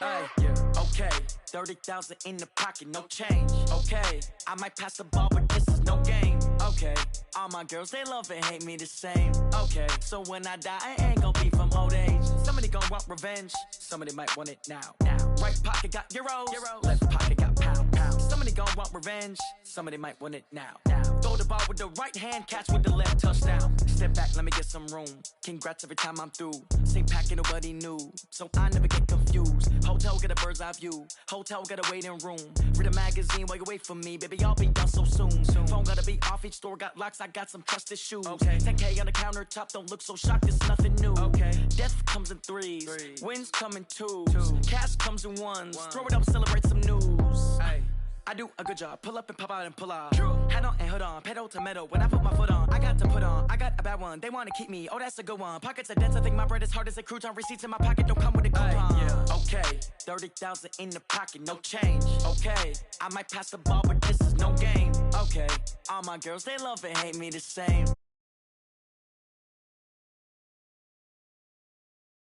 Speaker 11: Hey, yeah. Okay. 30,000 in the pocket, no change. Okay. I might pass the ball, but this is no game. Okay. All my girls, they love and hate me the same. Okay. So when I die, I ain't gonna be from old age. Somebody gonna want revenge. Somebody might want it now. Right pocket got euros. Left pocket got pound. Somebody gonna want revenge. Somebody might want it now. Throw the ball with the right hand, catch with the left, touchdown. Step back, let me get some room. Congrats every time I'm through. Same packet, nobody knew, so I never get confused. Hotel get a bird's eye view. Hotel get a waiting room. Read a magazine while you wait for me, baby. I'll be done so soon. Phone gotta be off. Each store got locks. I got some trusted shoes. 10K on the countertop. Don't look so shocked. It's nothing new. Death comes in threes. Wins come in twos. Cash comes in ones. Throw it up, celebrate some news. I do a good job. Pull up and pop out and pull out. Head on and hood on. Pedal to metal. When I put my foot on, I got to put on. I got a bad one. They want to keep me. Oh, that's a good one. Pockets are dense. I think my bread is hard as a crouton. Receipts in my pocket don't come with a coupon. Okay, 30,000 in the pocket, no change. Okay, I might pass the ball, but this is no game. Okay, all my girls, they love and hate me the same.